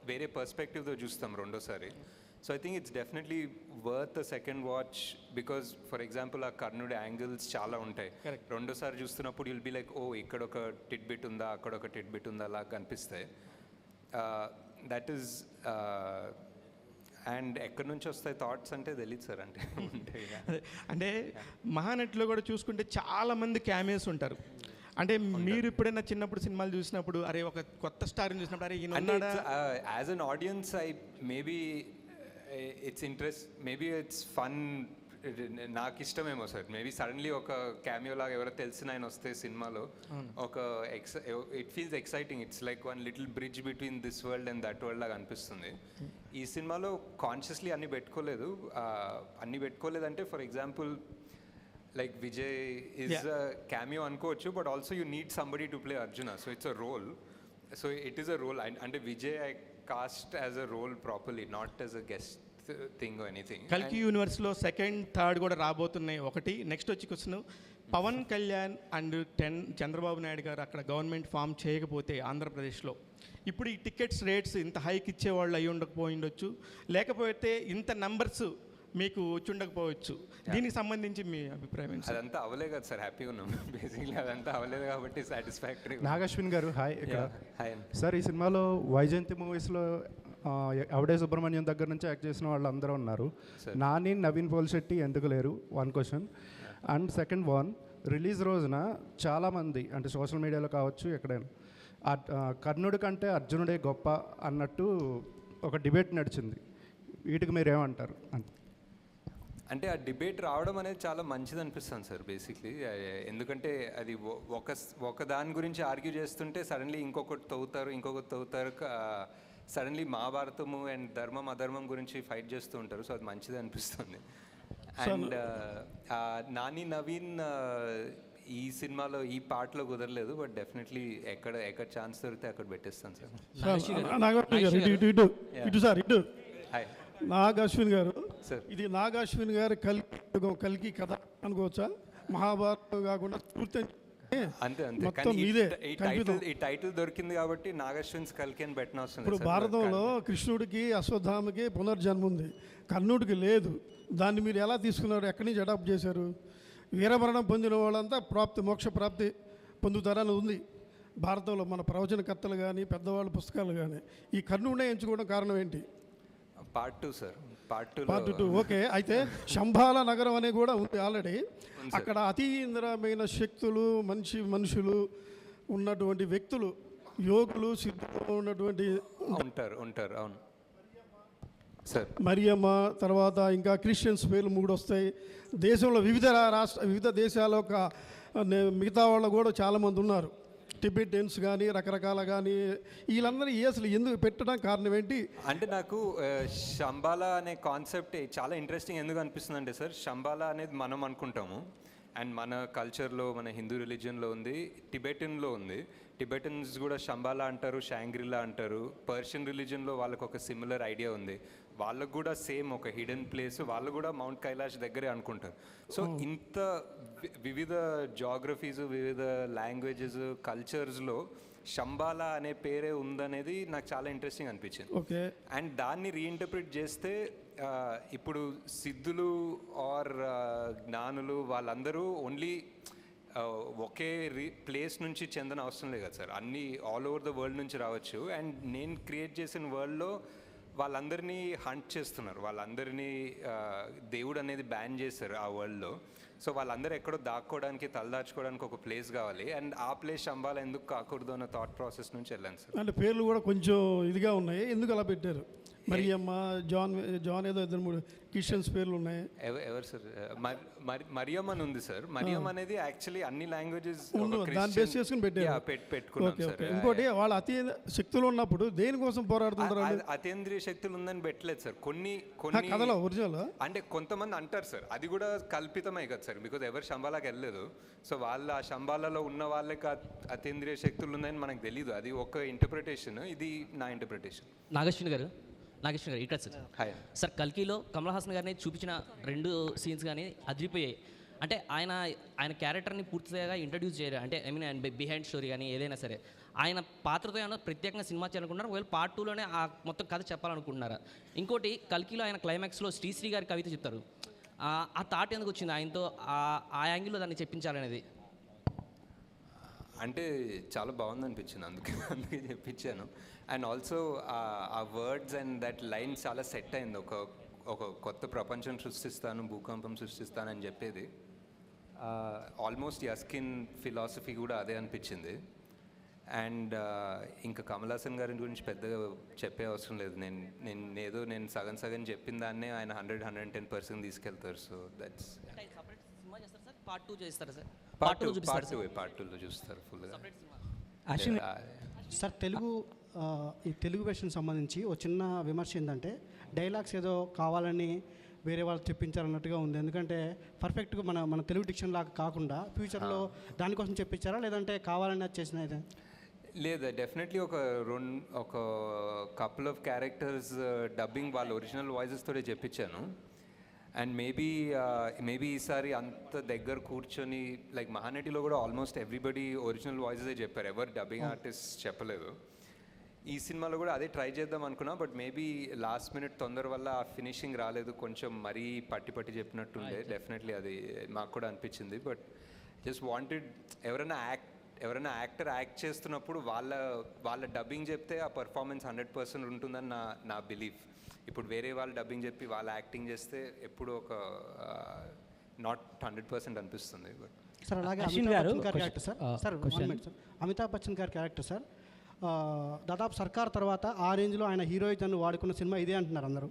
వేరే పర్స్పెక్టివ్తో చూస్తాం రెండోసారి. So I think it's definitely worth a second watch, because for example ఆ కర్ణుడి యాంగిల్స్ చాలా ఉంటాయి. రెండోసారి చూస్తున్నప్పుడు యుల్ బి లైక్, ఓ ఇక్కడ ఒక టిట్ బిట్ ఉందా, అక్కడ ఒక టిట్ బిట్ ఉందా అలా కనిపిస్తాయి. దట్ ఈస్ అండ్ ఎక్కడి నుంచి వస్తాయి థాట్స్ అంటే తెలియదు సార్. అంటే మహానటిలో కూడా చూసుకుంటే చాలామంది క్యామియోస్ ఉంటారు. అంటే మీరు ఎప్పుడైనా చిన్నప్పుడు సినిమాలు చూసినప్పుడు అరే ఒక కొత్త స్టార్ని చూసినప్పుడు అరే as an audience maybe it's interest, maybe it's fun, నాకు ఇష్టమేమో సార్. మేబీ సడన్లీ ఒక క్యామియో లాగా ఎవరో తెలిసిన ఆయన వస్తే సినిమాలో ఒక it feels exciting. It's like one little bridge between this world and that world లాగా అనిపిస్తుంది. ఈ సినిమాలో కాన్షియస్లీ అన్నీ పెట్టుకోలేదంటే for example like Vijay is a cameo ankochu, but also you need somebody to play Arjuna, so it's a role. So it is a role, and Vijay I cast as a role properly, not as a guest thing or anything. Kalki universe lo second third kuda rabothunnayi. ఒకటి next వచ్చి question, Pawan Kalyan and Chandrababu Naidu గారు అక్కడ government form చేయకపోతే ఆంధ్రప్రదేశ్లో ఇప్పుడు ఈ tickets rates ఇంత hike ఇచ్చేవాళ్ళు అయి ఉండకపోయిండొచ్చు, లేకపోతే ఇంత నంబర్స్ మీకు చుండకపోవచ్చు. దీనికి సంబంధించి మీ అభిప్రాయం ఏంటి? అదంతా అవ్వలే కదా సార్, హ్యాపీగా ఉన్నాం. బేసిక్లీ అదంతా అవ్వలేదు కాబట్టి సాటిస్ఫాక్టరీ. నాగశ్విన్ గారు హాయ్. హాయ్ సార్, ఈ సినిమాలో వైజయంతి మూవీస్లో అవడే సుబ్రహ్మణ్యం దగ్గర నుంచి యాక్ట్ చేసిన వాళ్ళు అందరూ ఉన్నారు. నాని, నవీన్ పోల్శెట్టి ఎందుకు లేరు? One question. And second one, release రోజున చాలామంది అంటే సోషల్ మీడియాలో కావచ్చు ఎక్కడైనా కర్ణుడి కంటే అర్జునుడే గొప్ప అన్నట్టు ఒక డిబేట్ నడిచింది. వీటికి మీరు ఏమంటారు? అంటే ఆ డిబేట్ రావడం అనేది చాలా మంచిది అనిపిస్తుంది సార్ బేసిక్లీ. ఎందుకంటే అది ఒక దాని గురించి ఆర్గ్యూ చేస్తుంటే సడన్లీ ఇంకొకటి తవ్వుతారు. సడన్లీ మహాభారతము అండ్ ధర్మం అధర్మం గురించి ఫైట్ చేస్తూ ఉంటారు. సో అది మంచిది అనిపిస్తుంది. అండ్ నాని నవీన్ ఈ సినిమాలో ఈ పార్ట్లో కుదరలేదు, బట్ డెఫినెట్లీ ఎక్కడ ఛాన్స్ దొరికితే అక్కడ పెట్టేస్తాను సార్. హాయ్ నాగశ్విన్ గారు, సార్ ఇది నాగశ్విన్ గారి కల్కి కథ అనుకోవచ్చా? మహాభారతం కాకుండా పూర్తి అంతే మొత్తం మీదే ఈ టైటిల్ దొరికింది కాబట్టి నాగశ్విన్స్ కల్కి అని పెట్టిన అవసరం. ఇప్పుడు భారతంలో కృష్ణుడికి అశ్వత్థామకి పునర్జన్మ ఉంది, కర్ణుడికి లేదు. దాన్ని మీరు ఎలా తీసుకున్నారు? ఎక్కడి నుంచి అడాప్ట్ చేశారు? వీరమరణం పొందిన వాళ్ళంతా మోక్ష ప్రాప్తి పొందుతారని ఉంది భారతంలో. మన ప్రవచనకర్తలు కానీ పెద్దవాళ్ళ పుస్తకాలు కానీ ఈ కర్ణుడినే ఎంచుకోవడం కారణం ఏంటి? Part 2 sir. Part 2 okay. అయితే శంబాల నగరం అనేది కూడా ఉంది ఆల్రెడీ. అక్కడ అతీంద్రమైన శక్తులు, మనుషులు ఉన్నటువంటి వ్యక్తులు, యోగులు, సిద్ధులు ఉన్నటువంటి ఉంటారు. అవును సార్. మరియమ్మ, తర్వాత ఇంకా క్రిస్టియన్స్ పేర్లు 3 వస్తాయి. దేశంలో వివిధ దేశాల మిగతా వాళ్ళు కూడా చాలామంది ఉన్నారు. టిబెటియన్స్ కానీ రకరకాల కానీ వీళ్ళందరూ అసలు ఎందుకు పెట్టడం కారణం ఏంటి? అంటే నాకు శంబాలా అనే కాన్సెప్ట్ చాలా ఇంట్రెస్టింగ్ ఎందుకు అనిపిస్తుంది అంటే సార్, శంబాలా అనేది మనం అనుకుంటాము అండ్ మన కల్చర్లో మన హిందూ రిలీజియన్లో ఉంది, టిబెటన్లో ఉంది. టిబెటన్స్ కూడా శంబాలా అంటారు, షాంగ్రిలా అంటారు. పర్షియన్ రిలీజియన్లో వాళ్ళకు ఒక సిమిలర్ ఐడియా ఉంది. వాళ్ళకు కూడా సేమ్ ఒక హిడెన్ ప్లేస్, వాళ్ళు కూడా మౌంట్ కైలాష్ దగ్గరే అనుకుంటారు. సో ఇంత వివిధ జాగ్రఫీస్, వివిధ లాంగ్వేజెస్, కల్చర్స్లో శంబాలా అనే పేరే ఉందనేది నాకు చాలా ఇంట్రెస్టింగ్ అనిపించింది. అండ్ దాన్ని రీఇంటర్ప్రిట్ చేస్తే ఇప్పుడు సిద్ధులు ఆర్ జ్ఞానులు వాళ్ళందరూ ఓన్లీ ఒకే ప్లేస్ నుంచి చెందిన అవసరం లేదు కదా సార్, అన్నీ ఆల్ ఓవర్ ద వరల్డ్ నుంచి రావచ్చు. అండ్ నేను క్రియేట్ చేసిన వరల్డ్లో వాళ్ళందరినీ హంట్ చేస్తున్నారు, వాళ్ళందరినీ దేవుడు అనేది బ్యాన్ చేశారు ఆ వరల్డ్లో. సో వాళ్ళందరూ ఎక్కడో దాక్కోవడానికి, తలదాచుకోవడానికి ఒక ప్లేస్ కావాలి. అండ్ ఆ ప్లేస్ శంబాలా ఎందుకు కాకూడదు అన్న థాట్ ప్రాసెస్ నుంచి వెళ్ళాను సార్. అంటే పేర్లు కూడా కొంచెం ఇదిగా ఉన్నాయి, ఎందుకు అలా పెట్టారు? మరియమ్మ, జాన్ ఏదో 2-3 క్రిస్టియన్స్ పేర్లు ఉన్నాయి. ఎవరు సార్? మరియమ్ అని ఉంది సార్. మరియమ్ అనేది యాక్చువల్లీ అన్ని లాంగ్వేజెస్ దాన్ని బేస్ చేసుకుని పెట్టుకున్నాం సార్. ఇంకోటి వాళ్ళ అతి శక్తులు ఉన్నప్పుడు దేనికోసం పోరాడుతుంటారు? అతీంద్రియ శక్తులు ఉందని పెట్టలేదు సార్. కొన్ని కథలో ఒరిజినల్ అంటే కొంతమంది అంటారు సార్, అది కూడా కల్పితమే కదా సార్, బికాజ్ ఎవరు శంబాలాకి వెళ్ళలేదు. సో వాళ్ళు ఆ శంబాలలో ఉన్న వాళ్ళకి అతీంద్రియ శక్తులు ఉన్నాయని మనకు తెలియదు. అది ఒక ఇంటర్ప్రిటేషన్, ఇది నా ఇంటర్ప్రిటేషన్. నాగశ్విన్ గారు ఇక్కడ సార్. హాయ్ సార్, కల్కిలో కమల్ హాసన్ గారిని చూపించిన 2 సీన్స్ కానీ అదిరిపోయాయి. అంటే ఆయన క్యారెక్టర్ని పూర్తిగా ఇంట్రడ్యూస్ చేయరు. అంటే ఆయన బిహైండ్ స్టోరీ కానీ ఏదైనా సరే ఆయన పాత్రతో ఏమైనా ప్రత్యేకంగా సినిమా చేయాలనుకుంటున్నారు, ఒకవేళ పార్ట్ 2లోనే ఆ మొత్తం కథ చెప్పాలనుకుంటున్నారా? ఇంకోటి, కల్కిలో ఆయన క్లైమాక్స్లో శ్రీశ్రీ గారి కవిత చెప్తారు. ఆ థాట్ ఎందుకు వచ్చింది ఆయనతో, ఆ యాంగిల్లో దాన్ని చెప్పించాలనేది? అంటే చాలా బాగుంది అనిపించింది, అందుకే చెప్పించాను. అండ్ ఆల్సో ఆ వర్డ్స్ అండ్ దట్ లైన్ చాలా సెట్ అయింది. ఒక కొత్త ప్రపంచం సృష్టిస్తాను, భూకంపం సృష్టిస్తానని చెప్పేది ఆల్మోస్ట్ యస్కిన్ ఫిలాసఫీ కూడా అదే అనిపించింది. అండ్ ఇంకా కమల్ హాసన్ గారి గురించి పెద్దగా చెప్పే అవసరం లేదు. నేను సగం చెప్పిన దాన్నే ఆయన 100-110% తీసుకెళ్తారు. సో దట్స్ పార్ట్ 2 చేస్తారు సార్. పార్ట్ 2లో చూస్తారు ఫుల్గా. సార్, ఈ తెలుగు వెర్షన్ సంబంధించి ఒక చిన్న విమర్శ ఏంటంటే డైలాగ్స్ ఏదో కావాలని వేరే వాళ్ళు చెప్పించారన్నట్టుగా ఉంది. ఎందుకంటే పర్ఫెక్ట్గా మన తెలుగు డిక్షన్ లాగా కాకుండా ఫ్యూచర్లో దానికోసం చెప్పించారా, లేదంటే కావాలని అది చేసిన? లేదు, డెఫినెట్లీ ఒక కపుల్ ఆఫ్ క్యారెక్టర్స్ డబ్బింగ్ వాళ్ళ ఒరిజినల్ వాయిసెస్ తోనే చెప్పించాను. అండ్ మేబీ ఈసారి అంత దగ్గర కూర్చొని లైక్ మహానటిలో కూడా ఆల్మోస్ట్ ఎవ్రీబడి ఒరిజినల్ వాయిసెసే చెప్పారు, ఎవరు డబ్బింగ్ ఆర్టిస్ట్ చెప్పలేదు. ఈ సినిమాలో కూడా అదే ట్రై చేద్దాం అనుకున్నా, బట్ మేబీ లాస్ట్ మినిట్ తొందర వల్ల ఆ ఫినిషింగ్ రాలేదు, కొంచెం మరీ పట్టి చెప్పినట్టుండే. డెఫినెట్లీ అది మాకు కూడా అనిపించింది. బట్ జస్ట్ వాంటెడ్ ఎవరైనా యాక్టర్ యాక్ట్ చేస్తున్నప్పుడు వాళ్ళ డబ్బింగ్ చెప్తే ఆ పర్ఫార్మెన్స్ 100% ఉంటుందని నా బిలీఫ్. ఇప్పుడు వేరే వాళ్ళు డబ్బింగ్ చెప్పి వాళ్ళ యాక్టింగ్ చేస్తే ఎప్పుడు ఒక నాట్ 100% అనిపిస్తుంది. బట్ సార్ అలాగే అమితాబ్ బచ్చన్ గారి క్యారెక్టర్ సార్ దాదాపు సర్కార్ తర్వాత ఆ రేంజ్లో ఆయన హీరోయిజన్ వాడుకున్న సినిమా ఇదే అంటున్నారు అందరూ.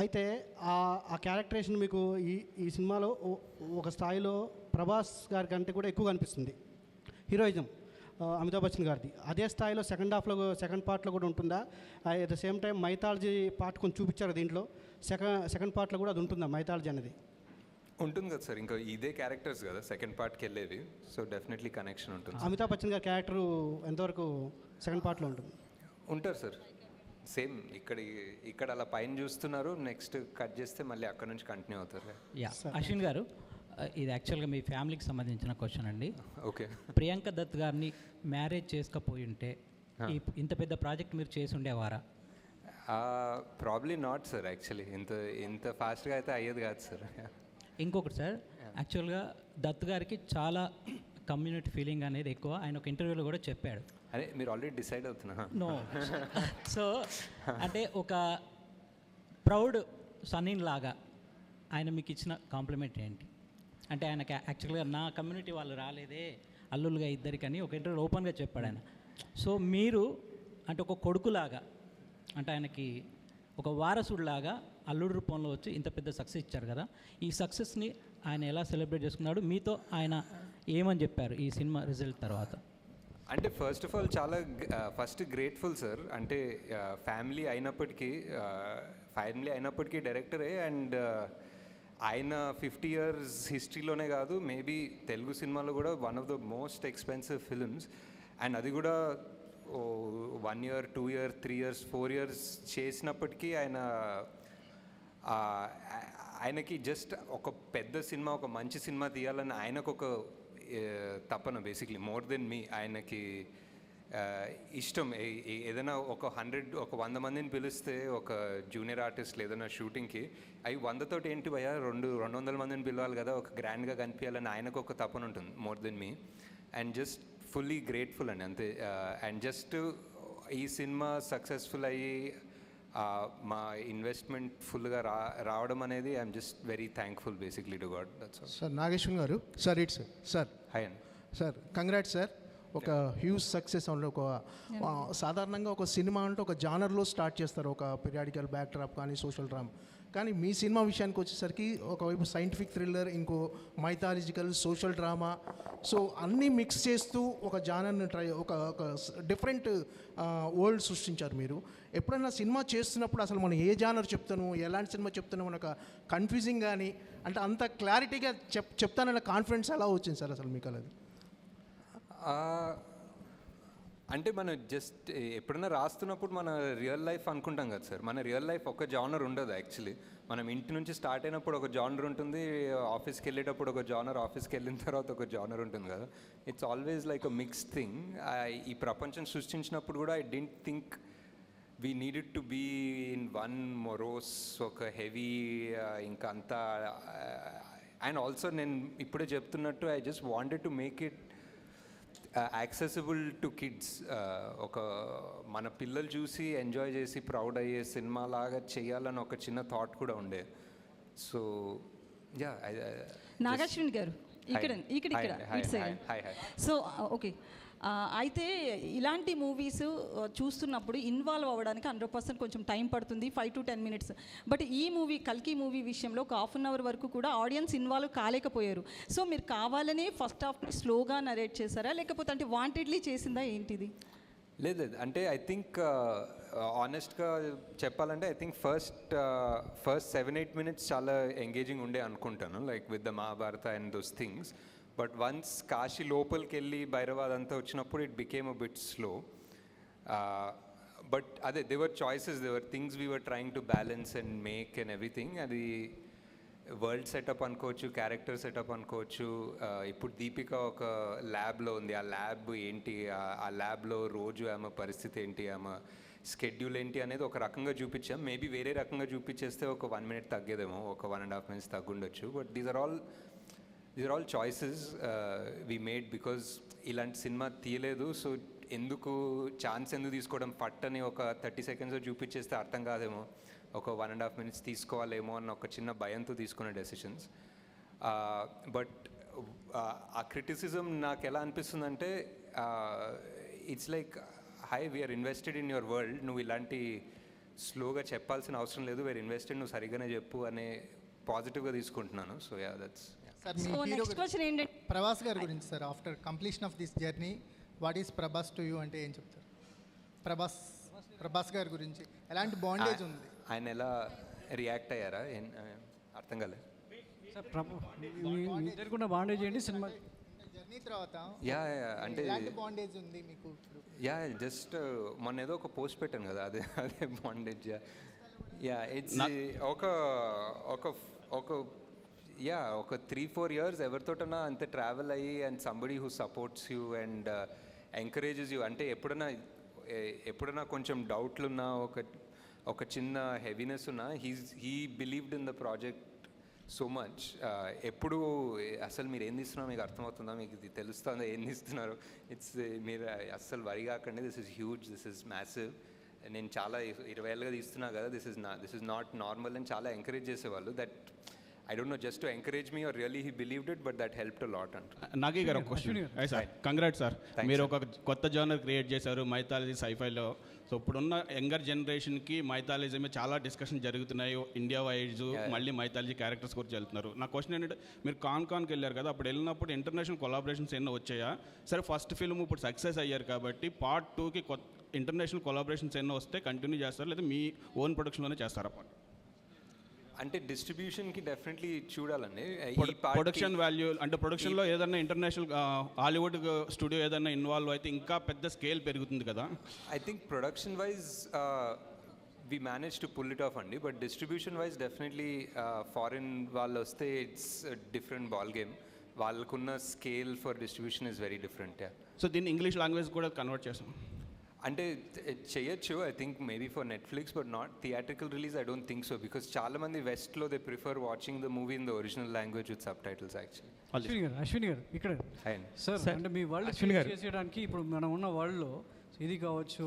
అయితే ఆ క్యారెక్టరేషన్ మీకు ఈ సినిమాలో ఒక స్థాయిలో ప్రభాస్ గారి కంటే కూడా ఎక్కువ కనిపిస్తుంది హీరోయిజం అమితాబ్ బచ్చన్ గారిది. అదే స్థాయిలో సెకండ్ పార్ట్లో కూడా ఉంటుందా? At the same time mythology part కొంచెం చూపించారు దీంట్లో, సెకండ్ పార్ట్లో కూడా అది ఉంటుందా మైథాలజీ అనేది? ఉంటుంది కదా సార్, ఇంకా ఇదే క్యారెక్టర్స్ కదా సెకండ్ పార్ట్కి వెళ్ళేవి, సో డెఫినెట్లీ కనెక్షన్ ఉంటుంది. అమితాబ్ బచ్చన్ గారి క్యారెక్టర్ ఎంతవరకు సెకండ్ పార్ట్లో ఉంటుంది? ఉంటారు సార్, సేమ్ ఇక్కడ అలా పైన చూస్తున్నారు, నెక్స్ట్ కట్ చేస్తే మళ్ళీ అక్కడ నుంచి కంటిన్యూ అవుతారు. అశ్విన్ గారు, ఇది యాక్చువల్గా మీ ఫ్యామిలీకి సంబంధించిన క్వశ్చన్ అండి. ఓకే. ప్రియాంక దత్ గారిని మ్యారేజ్ చేసుకోపోయి ఉంటే ఇంత పెద్ద ప్రాజెక్ట్ మీరు చేసి ఉండేవారా? ప్రాబ్లీ నాట్ సార్, యాక్చువల్లీ ఇంత ఫాస్ట్గా అయితే అయ్యేది కాదు సార్. ఇంకొకటి సార్, యాక్చువల్గా దత్ గారికి చాలా కమ్యూనిటీ ఫీలింగ్ అనేది ఎక్కువ, ఆయన ఒక ఇంటర్వ్యూలో కూడా చెప్పాడు. అదే మీరు ఆల్రెడీ డిసైడ్ అవుతున్నా? నో. సో అంటే ఒక ప్రౌడ్ సన్నిన్ లాగా ఆయన మీకు ఇచ్చిన కాంప్లిమెంట్ ఏంటి? అంటే ఆయనకి యాక్చువల్గా నా కమ్యూనిటీ వాళ్ళు రాలేదే అల్లులుగా ఇద్దరికని ఒక ఇంటర్వ్యూలో ఓపెన్గా చెప్పాడు ఆయన. సో మీరు అంటే ఒక కొడుకులాగా, అంటే ఆయనకి ఒక వారసుడిలాగా అల్లుడు రూపంలో వచ్చి ఇంత పెద్ద సక్సెస్ ఇచ్చారు కదా, ఈ సక్సెస్ని ఆయన ఎలా సెలబ్రేట్ చేసుకున్నాడు? మీతో ఆయన ఏమని చెప్పారు ఈ సినిమా రిజల్ట్ తర్వాత? అంటే ఫస్ట్ ఆఫ్ ఆల్ చాలా ఫస్ట్ గ్రేట్ఫుల్ సార్. అంటే ఫ్యామిలీ అయినప్పటికీ డైరెక్టరే, అండ్ ఆయన 50 years హిస్టరీలోనే కాదు, మేబీ తెలుగు సినిమాలో కూడా one of the most expensive films. And అది కూడా 1 year, 2 years, 3 years, 4 years చేసినప్పటికీ ఆయనకి జస్ట్ ఒక పెద్ద సినిమా, ఒక మంచి సినిమా తీయాలని ఆయనకు ఒక తపన, బేసిక్లీ మోర్ దెన్ మీ. ఆయనకి ఇష్టం ఏదైనా ఒక 100 మందిని పిలిస్తే ఒక జూనియర్ ఆర్టిస్ట్లు ఏదైనా షూటింగ్కి, అవి 100తోటి ఏంటి భయ్యా 200 మందిని పిలవాలి కదా, ఒక గ్రాండ్గా కనిపించాలని ఆయనకు ఒక తపన ఉంటుంది more than me. And just fully grateful అండి, అంతే. అండ్ జస్ట్ ఈ సినిమా సక్సెస్ఫుల్ అయ్యి మా ఇన్వెస్ట్మెంట్ ఫుల్గా రావడం అనేది I'm just very thankful basically to God. That's all. Sir Nageshwar గారు, సార్ ఇట్స్ సార్. హాయ్ అండి సార్, కంగ్రాట్స్ సార్. ఒక హ్యూజ్ సక్సెస్ అంటే సాధారణంగా ఒక సినిమా అంటే ఒక జానర్లో స్టార్ట్ చేస్తారు, ఒక పీరియాడికల్ బ్యాక్డ్రాప్ కానీ సోషల్ డ్రామా. కానీ మీ సినిమా విషయానికి వచ్చేసరికి ఒకవైపు సైంటిఫిక్ థ్రిల్లర్, ఇంకో మైథాలజికల్, సోషల్ డ్రామా, సో అన్నీ మిక్స్ చేస్తూ ఒక జానర్ని ఒక డిఫరెంట్ వరల్డ్ సృష్టించారు మీరు. ఎప్పుడైనా సినిమా చేస్తున్నప్పుడు అసలు మనం ఏ జానర్ చెప్తాను, ఎలాంటి సినిమా చెప్తాను మనకు కన్ఫ్యూజింగ్ కానీ, అంటే అంత క్లారిటీగా చెప్తానన్న కాన్ఫిడెన్స్ ఎలా వచ్చింది సార్ అసలు మీకు? అది అంటే మనం జస్ట్ ఎప్పుడైనా రాస్తున్నప్పుడు మన రియల్ లైఫ్ అనుకుంటాం కదా సార్. మన రియల్ లైఫ్ ఒక జానర్ ఉండదు యాక్చువల్లీ. మనం ఇంటి నుంచి స్టార్ట్ అయినప్పుడు ఒక జానర్ ఉంటుంది, ఆఫీస్కి వెళ్ళేటప్పుడు ఒక జానర్, ఆఫీస్కి వెళ్ళిన తర్వాత ఒక జానర్ ఉంటుంది కదా. It's always like a mixed thing. ఈ ప్రపంచం సృష్టించినప్పుడు కూడా I don't think we needed to be in one morose, ఒక హెవీ ఇంకా అంతా. అండ్ ఆల్సో నేను ఇప్పుడే చెప్తున్నట్టు I just wanted to make it accessible to kids. ఒక మన పిల్లలు చూసి ఎంజాయ్ చేసి ప్రౌడ్ అయ్యే సినిమా లాగా చేయాలని ఒక చిన్న థాట్ కూడా ఉండే. So yeah. నాగాశ్విన్ గారు సో ఓకే, అయితే ఇలాంటి మూవీస్ చూస్తున్నప్పుడు ఇన్వాల్వ్ అవ్వడానికి 100% కొంచెం టైం పడుతుంది, 5 to 10 minutes. బట్ ఈ మూవీ కల్కి మూవీ విషయంలో ఒక 1/2 hour వరకు కూడా ఆడియన్స్ ఇన్వాల్వ్ కాలేకపోయారు. సో మీరు కావాలనే ఫస్ట్ హాఫ్ స్లోగా నరేట్ చేశారా, లేకపోతే అంటే వాంటెడ్లీ చేసిందా ఏంటిది? లేదు, అంటే ఐ థింక్ ఆనెస్ట్గా చెప్పాలంటే ఐ థింక్ ఫస్ట్ 7-8 minutes చాలా ఎంగేజింగ్ ఉండే అనుకుంటాను, like with the Mahabharata and those things. But once Kashi లోపలికి వెళ్ళి భైరవాద్ అంతా వచ్చినప్పుడు it became a bit slow. But అదే there are choices, there are things we were trying to balance and make and everything. అది వరల్డ్ సెటప్ అనుకోవచ్చు, క్యారెక్టర్ సెటప్ అనుకోవచ్చు. ఇప్పుడు దీపిక ఒక ల్యాబ్లో ఉంది, ఆ ల్యాబ్ ఏంటి, ఆ ల్యాబ్లో రోజు ఆమె పరిస్థితి ఏంటి, ఆమె స్కెడ్యూల్ ఏంటి అనేది ఒక రకంగా చూపించాం. మేబీ వేరే రకంగా చూపించేస్తే ఒక 1 minute తగ్గేదేమో, ఒక 1.5 minutes తగ్గుండొచ్చు. But these are all choices we made because ఇలాంటి సినిమా తీయలేదు. సో ఎందుకు తీసుకోవడం, ఫట్ అని ఒక 30 seconds చూపించేస్తే అర్థం కాదేమో, ఒక 1.5 minutes తీసుకోవాలేమో అన్న ఒక చిన్న భయంతో తీసుకునే డెసిషన్స్. బట్ ఆ క్రిటిసిజం నాకు ఎలా అనిపిస్తుందంటే, it's like hi we are invested in your world, నువ్వు ఇలాంటి స్లోగా చెప్పాల్సిన అవసరం లేదు, వీఆర్ ఇన్వెస్టెడ్, నువ్వు సరిగానే చెప్పు అనే పాజిటివ్గా తీసుకుంటున్నాను. So yeah, that's. Sir me hero Prabhas గారి గురించి sir, after completion of this journey what is Prabhas to you అంటే ఏం చెప్తారు? ప్రభాస్ గారి గురించి ఎలాంటి బాండేజ్ ఉంది? ఆయన ఎలా రియాక్ట్ అయ్యారా అర్థం కాలేదు సార్. జరుగుతున్న బాండేజ్ ఏంటి సినిమా జర్నీ తర్వాత? యా అంటే ఎలాంటి బాండేజ్ ఉంది మీకు? యా జస్ట్ మొన్న ఏదో ఒక పోస్ట్ పెట్టాను కదా, అదే బాండేజ్. యా ఇట్స్ ఒక 3-4 years ఎవరితోటన్నా అంతే ట్రావెల్ అయ్యి and somebody who supports you and encourages you. అంటే ఎప్పుడన్నా కొంచెం డౌట్లు ఉన్నా, ఒక చిన్న హెవీనెస్ ఉన్నా, he believed in the project so much. ఎప్పుడు అసలు మీరు ఏం తీస్తున్నారో మీకు అర్థమవుతుందా, మీకు ఇది తెలుస్తుందా ఏం తీస్తున్నారు, మీరు అస్సలు వరి కాకండి, this is huge, this is massive, నేను చాలా 20 ఏళ్ళుగా తీస్తున్నా కదా, దిస్ ఇస్ నాట్ నార్మల్ అని చాలా ఎంకరేజ్ చేసేవాళ్ళు. That I don't know, just to encourage me or really he believed it, but that helped a lot. Nagi గారు ఒక క్వశ్చన్. సార్ కంగ్రాట్స్ సార్, మీరు ఒక కొత్త జానర్ క్రియేట్ చేశారు మైథాలజీ సైఫైలో. సో ఇప్పుడున్న యంగర్ జనరేషన్కి మైథాలజీ మీద చాలా డిస్కషన్ జరుగుతున్నాయి, ఇండియా వైజ్ మళ్ళీ మైథాలజీ క్యారెక్టర్స్ గురించి వెళ్తున్నారు. నా క్వశ్చన్ ఏంటంటే, మీరు కాన్కి వెళ్ళారు కదా, అప్పుడు వెళ్ళినప్పుడు ఇంటర్నేషనల్ కొలాబరేషన్స్ ఎన్నో వచ్చాయా? సరే ఫస్ట్ ఫిల్మ్ ఇప్పుడు సక్సెస్ అయ్యారు కాబట్టి పార్ట్ 2కి ఇంటర్నేషనల్ కొలాబరేషన్స్ ఎన్నో వస్తే కంటిన్యూ చేస్తారు, లేదా మీ ఓన్ ప్రొడక్షన్లోనే చేస్తారా? అంటే డిస్ట్రిబ్యూషన్కి డెఫినెట్లీ చూడాలండి. ప్రొడక్షన్ వాల్యూ అంటే ప్రొడక్షన్లో ఏదైనా ఇంటర్నేషనల్ హాలీవుడ్ స్టూడియో ఏదైనా ఇన్వాల్వ్ అయితే ఇంకా పెద్ద స్కేల్ పెరుగుతుంది కదా. I think production wise we manage to pull it off అండి, but distribution wise definitely foreign వాళ్ళు వస్తే ఇట్స్ డిఫరెంట్ బాల్ గేమ్. వాళ్ళకున్న scale for distribution is very different. So దీన్ని ఇంగ్లీష్ లాంగ్వేజ్ కూడా కన్వర్ట్ చేస్తాం అంటే చేయొచ్చు, I think maybe for Netflix, but not theatrical release. I don't think so, because చాలా మంది వెస్ట్లో they prefer watching the movie in the original language with subtitles actually. Ashwini garu ఇక్కడ sir, అంటే మీ world చేసేయడానికి ఇప్పుడు మనం ఉన్న వరల్డ్లో ఇది కావచ్చు,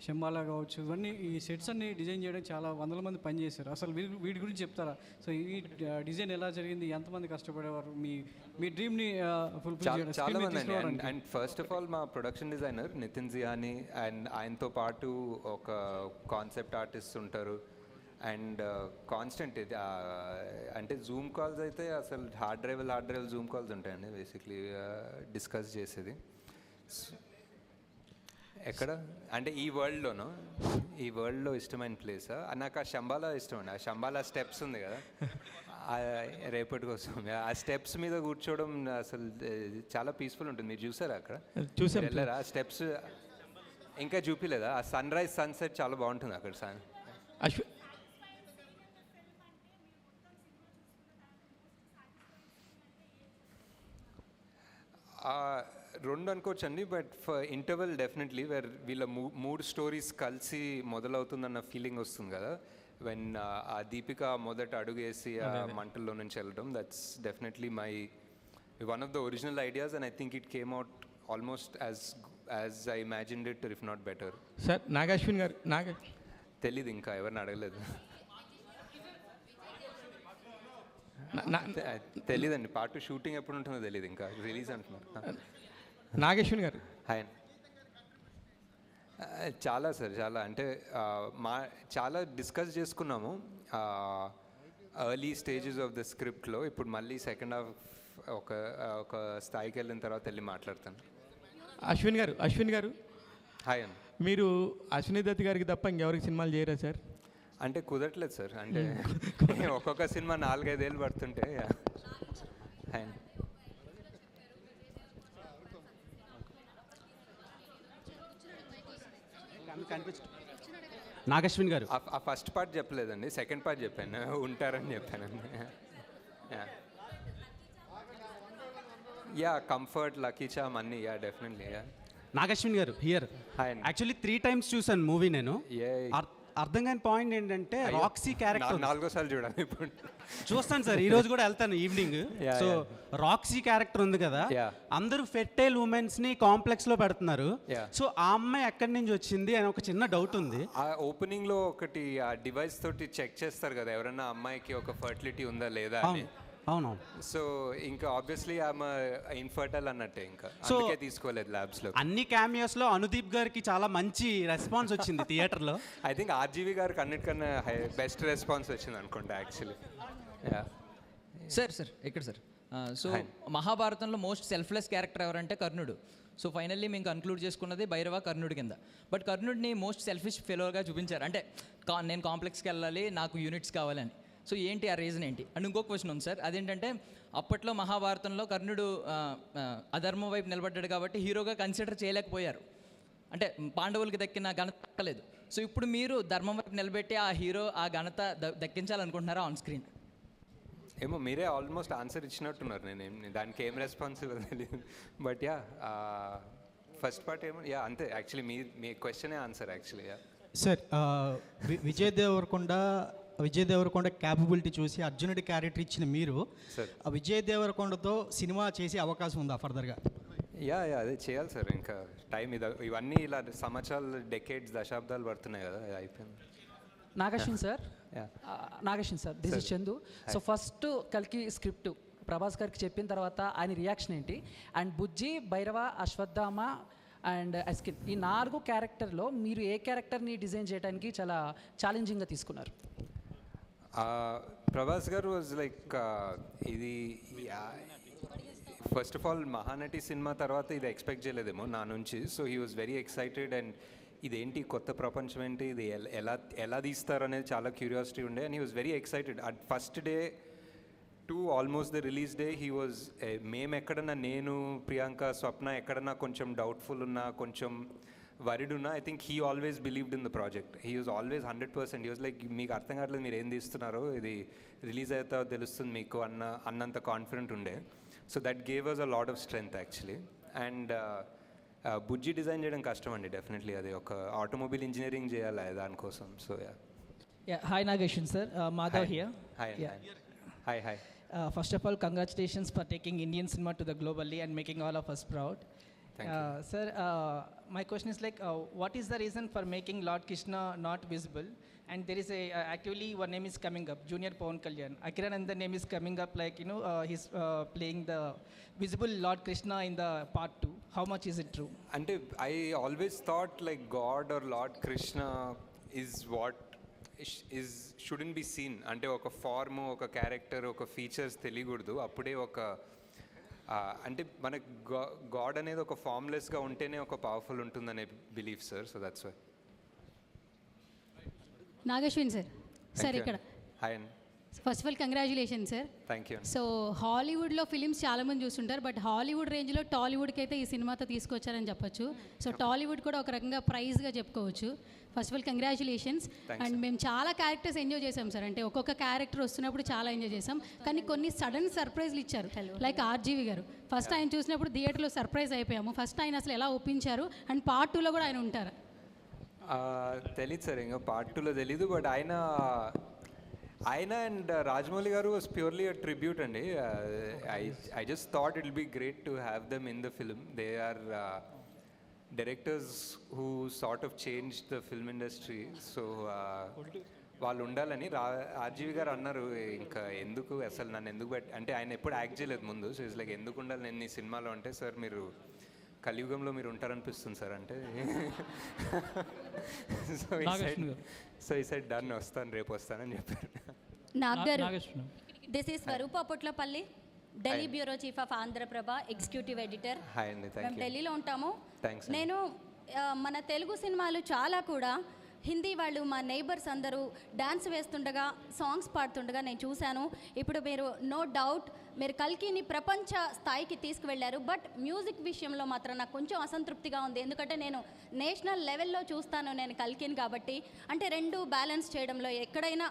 శంబాలా కావచ్చు, ఇవన్నీ ఈ సెట్స్ అన్ని డిజైన్ చేయడానికి చాలా 100 మంది పనిచేశారు. అసలు వీటి గురించి చెప్తారా? సో ఈ డిజైన్ ఎలా జరిగింది, ఎంతమంది కష్టపడేవారు మీ డ్రీమ్ని ఫుల్ఫిల్ చేయడానికి? చాలా మంది అండి. అండ్ ఫస్ట్ ఆఫ్ ఆల్ మా ప్రొడక్షన్ డిజైనర్ నితిన్ జియాని, అండ్ ఆయనతో పాటు ఒక కాన్సెప్ట్ ఆర్టిస్ట్ ఉంటారు. అండ్ కాన్స్టెంట్ ఇది అంటే జూమ్ కాల్స్ అయితే అసలు హార్డ్ డ్రైవ్ జూమ్ కాల్స్ ఉంటాయండి బేసిక్లీ డిస్కస్ చేసేది. ఎక్కడ అంటే ఈ వరల్డ్లో ఇష్టమైన ప్లేస్ నాకు ఆ శంబాలా ఇష్టం అండి. ఆ శంబాలా స్టెప్స్ ఉంది కదా, రేపటి కోసం ఆ స్టెప్స్ మీద కూర్చోవడం అసలు చాలా పీస్ఫుల్ ఉంటుంది. మీరు చూసారా అక్కడ? వెళ్ళారా? ఆ స్టెప్స్ ఇంకా చూపిలేదా? ఆ సన్ రైజ్ సన్సెట్ చాలా బాగుంటుంది అక్కడ. రెండు అనుకోవచ్చు అండి, but for interval definitely where వీళ్ళ 3 స్టోరీస్ కలిసి మొదలవుతుందన్న ఫీలింగ్ వస్తుంది కదా, వెన్ ఆ దీపిక మొదట అడుగేసి ఆ మంటల్లో నుంచి వెళ్ళడం, that's definitely one of the original ideas, and I think it came out almost as I imagined it, if not better. Sir Nag Ashwin గారు తెలీదు, ఇంకా ఎవరిని అడగలేదు, తెలీదండి. పార్ట్ 2 షూటింగ్ ఎప్పుడు ఉంటుందో తెలియదు, ఇంకా రిలీజ్ అంటున్నారు. నాగేశ్వన్ గారు హాయ్. చాలా సార్, చాలా అంటే చాలా డిస్కస్ చేసుకున్నాము ఎర్లీ స్టేజెస్ ఆఫ్ ద స్క్రిప్ట్లో. ఇప్పుడు మళ్ళీ సెకండ్ హాఫ్ ఒక స్థాయికి వెళ్ళిన తర్వాత వెళ్ళి మాట్లాడతాను. అశ్విన్ గారు హాయ్ అండి. మీరు అశ్విని దత్ గారికి తప్ప ఇంకెవరికి సినిమాలు చేయరా సార్? అంటే కుదరట్లేదు సార్, అంటే ఒక్కొక్క సినిమా 4-5 ఏళ్ళు పడుతుంటే. హాయ్ అండి. నాగశ్విన్ గారు ఆ ఫస్ట్ పార్ట్ చెప్పలేదండి, సెకండ్ పార్ట్ చెప్పాను, ఉంటారని చెప్పానండి. యా కంఫర్ట్ లక్కీ చామ్ అన్నీ yeah definitely yeah. Nag Ashwin garu here. Actually 3 times చూసాను మూవీ నేను. అర్థం కాని పాయింట్ ఏంటంటే రాక్సీ క్యారెక్టర్ 4వ సార్లు చూడాలి ఇప్పుడు. చూస్తాను సార్, ఈ రోజు కూడా వెళ్తాను ఈవినింగ్. సో రాక్సీ క్యారెక్టర్ ఉంది కదా, అందరూ ఫెర్టైల్ ఉమెన్స్ ని కాంప్లెక్స్ లో పెడుతున్నారు. సో ఆ అమ్మాయి ఎక్కడి నుంచి వచ్చింది అని ఒక చిన్న డౌట్ ఉంది. ఆ ఓపెనింగ్ లో ఒకటి ఆ డివైస్ తోటి చెక్ చేస్తారు కదా ఎవరైనా అమ్మాయికి ఒక ఫర్టిలిటీ ఉందా లేదా అని. అవును. సో ఇంకా ఆబ్వియస్లీ ఆమె ఇన్ఫర్టైల్ అన్నట్టే, ఇంకా అందుకే తీసుకోలేదు ల్యాబ్స్ లో. అన్ని క్యామియోస్ లో అనుదీప్ గారికి చాలా మంచి రెస్పాన్స్ వచ్చింది థియేటర్ లో. ఐ థింక్ ఆర్జీవి గారికి అన్నిటికన్నా బెస్ట్ రెస్పాన్స్ వచ్చింది అనుకుంటా యాక్చువల్లీ. సార్ ఇక్కడ సార్, సో మహాభారతంలో మోస్ట్ సెల్ఫ్లెస్ క్యారెక్టర్ ఎవరంటే కర్ణుడు. సో ఫైనల్లీ మేము కన్క్లూడ్ చేసుకున్నది భైరవ కర్ణుడి కింద. బట్ కర్ణుడిని మోస్ట్ సెల్ఫిష్ ఫెలోగా చూపించారు. అంటే నేను కాంప్లెక్స్కి వెళ్ళాలి, నాకు యూనిట్స్ కావాలని. సో ఏంటి ఆ రీజన్ ఏంటి? అండ్ ఇంకో క్వశ్చన్ ఉంది సార్, అదేంటంటే అప్పట్లో మహాభారతంలో కర్ణుడు అధర్మం వైపు నిలబడ్డాడు కాబట్టి హీరోగా కన్సిడర్ చేయలేకపోయారు. అంటే పాండవులకి దక్కిన ఘనత దక్కలేదు. సో ఇప్పుడు మీరు ధర్మం వైపు నిలబెట్టి ఆ హీరో ఆ ఘనత దక్కించాలనుకుంటున్నారా ఆన్ స్క్రీన్? ఏమో మీరే ఆల్మోస్ట్ ఆన్సర్ ఇచ్చినట్టున్నారు. నేను దానికి ఏం రెస్పాన్స్ తెలియదు. బట్ యా ఫస్ట్ పార్ట్ ఏమో యా అంతే. యాక్చువల్లీ మీ క్వశ్చనే answer actually. Yeah sir, Vijay Deverakonda capability చూసి అర్జునుడి క్యారెక్టర్ ఇచ్చిన మీరు విజయ్ దేవరకొండతో సినిమా చేసే అవకాశం ఉందా ఫర్దర్గా? యా అదే చేయాలి సార్. ఇంకా టైం ఇవన్నీ ఇలా సంవత్సరాలు డెకేడ్స్ దశాబ్దాలు పడుతున్నాయి కదా, అయిపోయింది. Nag Ashwin sir, this is Chandu. So first కల్కి స్క్రిప్ట్ ప్రభాస్ గారికి చెప్పిన తర్వాత ఆయన రియాక్షన్ ఏంటి? అండ్ బుజ్జి, భైరవ, అశ్వత్థామ అండ్ అస్కిన్, ఈ 4 క్యారెక్టర్లో మీరు ఏ క్యారెక్టర్ని డిజైన్ చేయడానికి చాలా ఛాలెంజింగ్గా తీసుకున్నారు? ప్రభాస్ గారు వాజ్ లైక్ ఇది first of all Mahanati cinema తర్వాత ఇది ఎక్స్పెక్ట్ చేయలేదేమో నా నుంచి. So he was very excited. And ఇదేంటి కొత్త ప్రపంచం ఏంటి, ఇది ఎలా తీస్తారు అనేది చాలా క్యూరియాసిటీ ఉండే. And he was very excited. At first day to almost the release day he was మేము ఎక్కడన్నా, నేను ప్రియాంక స్వప్న ఎక్కడన్నా కొంచెం డౌట్ఫుల్ ఉన్నా, కొంచెం వరిడ్ ఉన్నా, I think he always believed in the project. He was always 100%. He was like మీకు అర్థం కావట్లేదు మీరు ఏం తీస్తున్నారో, ఇది రిలీజ్ అవుతా తెలుస్తుంది మీకు అన్నంత కాన్ఫిడెంట్ ఉండే. So that gave us a lot of strength actually. And Bujji design చేయడం కష్టం అండి డెఫినెట్లీ. అది ఒక ఆటోమొబైల్ ఇంజనీరింగ్ చేయాలి దానికోసం. So hi Nag Ashwin sir, Madhav here. Hi. First of all, congratulations for taking Indian cinema to the globally and making all of us proud. Thank you. Sir, my question is like, what is the reason for making Lord Krishna not visible? And there is actually one name is coming up, Junior Pawan Kalyan. Akiranandan name is coming up, like, he's playing the visible Lord Krishna in the part 2. How much is it true? And I always thought like God or Lord Krishna is what shouldn't be seen. అంటే ఒక form, ఒక character, ఒక features తెలియకూడదు. అప్పుడే ఒక అంటే మనకు God అనేది ఒక ఫార్మ్లెస్గా ఉంటేనే ఒక పవర్ఫుల్ ఉంటుందనే belief sir. So that's why. Nag Ashwin sir ఇక్కడ. హాయ్ అండి. First of all congratulation sir. Thank you. So హాలీవుడ్లో ఫిలిమ్స్ చాలామంది చూస్తుంటారు, బట్ హాలీవుడ్ రేంజ్లో టాలీవుడ్కి అయితే ఈ సినిమాతో తీసుకొచ్చారని చెప్పొచ్చు. సో టాలీవుడ్ కూడా ఒక రకంగా ప్రైజ్గా చెప్పుకోవచ్చు. First of all congratulations. And మేము చాలా క్యారెక్టర్స్ ఎంజాయ్ చేసాం సార్. అంటే ఒక్కొక్క క్యారెక్టర్ వస్తున్నప్పుడు చాలా ఎంజాయ్ చేసాం, కానీ కొన్ని సడన్ సర్ప్రైజ్లు ఇచ్చారు. లైక్ ఆర్జీవి గారు ఫస్ట్ ఆయన చూసినప్పుడు థియేటర్లో సర్ప్రైజ్ అయిపోయాము. ఫస్ట్ ఆయన అసలు ఎలా ఒప్పించారు, అండ్ పార్ట్ 2లో కూడా ఆయన ఉంటారు? తెలీదు సార్, ఇంకా పార్ట్ 2లో తెలీదు. బట్ ఆయన అండ్ రాజమౌళి గారు వాజ్ ప్యూర్లీ అ ట్రిబ్యూట్ అండి. I just thought it will be great to have them in the film. They are directors who sort of change the film industry. So వాళ్ళు ఉండాలని RGV గారు అన్నారు. ఇంకా ఎందుకు అసలు నన్ను ఎందుకు అంటే ఆయన ఎప్పుడు యాక్ట్ చేయలేదు ముందు. సో ఇట్స్ లైక్ ఎందుకు ఉండాలి నేను ఈ సినిమాలో అంటే, సార్ మీరు కలియుగంలో మీరు ఉంటారనిపిస్తుంది సార్ అంటే. సో ఈ సైడ్ డన్, వస్తాను రేపు వస్తానని చెప్పారు. నాగారు, this is Swaroopa Potlapalli, Delhi bureau chief of Andhra Prabha, executive editor. Hi అండి. మేము ఢిల్లీలో ఉంటాము. థ్యాంక్స్. నేను మన తెలుగు సినిమాలు చాలా కూడా హిందీ వాళ్ళు మా నైబర్స్ అందరూ డ్యాన్స్ వేస్తుండగా, సాంగ్స్ పాడుతుండగా నేను చూశాను. ఇప్పుడు మీరు నో డౌట్ మీరు కల్కిని ప్రపంచ స్థాయికి తీసుకువెళ్ళారు. బట్ మ్యూజిక్ విషయంలో మాత్రం నాకు కొంచెం అసంతృప్తిగా ఉంది. ఎందుకంటే నేను నేషనల్ లెవెల్లో చూస్తాను నేను కల్కిని కాబట్టి. అంటే రెండు బ్యాలెన్స్ చేయడంలో ఎక్కడైనా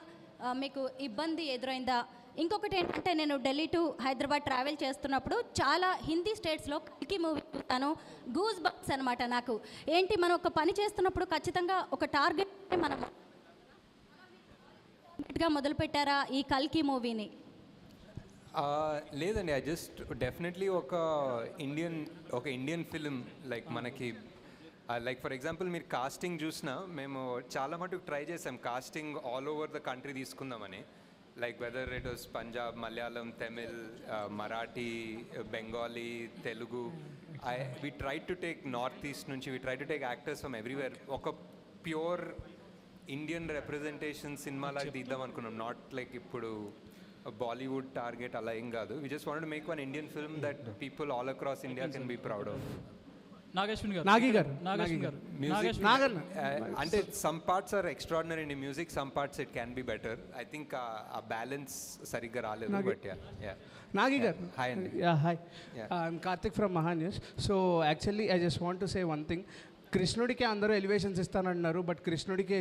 మీకు ఇబ్బంది ఎదురైందా? ఇంకొకటి ఏంటంటే నేను ఢిల్లీ టు హైదరాబాద్ ట్రావెల్ చేస్తున్నప్పుడు చాలా హిందీ స్టేట్స్లో కల్కి మూవీ చూస్తాను. గూస్ బంప్స్ అనమాట నాకు. ఏంటి మనం ఒక పని చేస్తున్నప్పుడు ఖచ్చితంగా ఒక టార్గెట్ మనం మొదలుపెట్టారా ఈ కల్కి మూవీని? లేదండి, ఐ జస్ట్ డెఫినెట్లీ ఒక ఇండియన్ ఫిలిం లైక్ మనకి లైక్ ఫర్ ఎగ్జాంపుల్ మీరు కాస్టింగ్ చూసినా మేము చాలా మటుకు ట్రై చేసాం casting all over the country తీసుకుందామని. Like whether it was Punjab, Malayalam, Tamil, Marathi, Bengali, Telugu. We try to take north east నుంచి, we try to take actors from everywhere. ఒక ప్యూర్ ఇండియన్ రిప్రజెంటేషన్ సినిమాలాగా తీద్దాం అనుకున్నాం. నాట్ లైక్ ఇప్పుడు బాలీవుడ్ టార్గెట్ అలా ఏం కాదు. We just wanted to make one Indian film that people all across India can be proud of. అంటే some parts are extraordinary in music, some parts it can be better. I think ఆ balance సరిగ్గా రాలేదు. But Nagi garu. Hi Andy. Yeah, hi. I'm Karthik from Mahanews. So actually I just want to say one thing. కృష్ణుడికి అందరూ elevations ఇస్తానంటున్నారు, but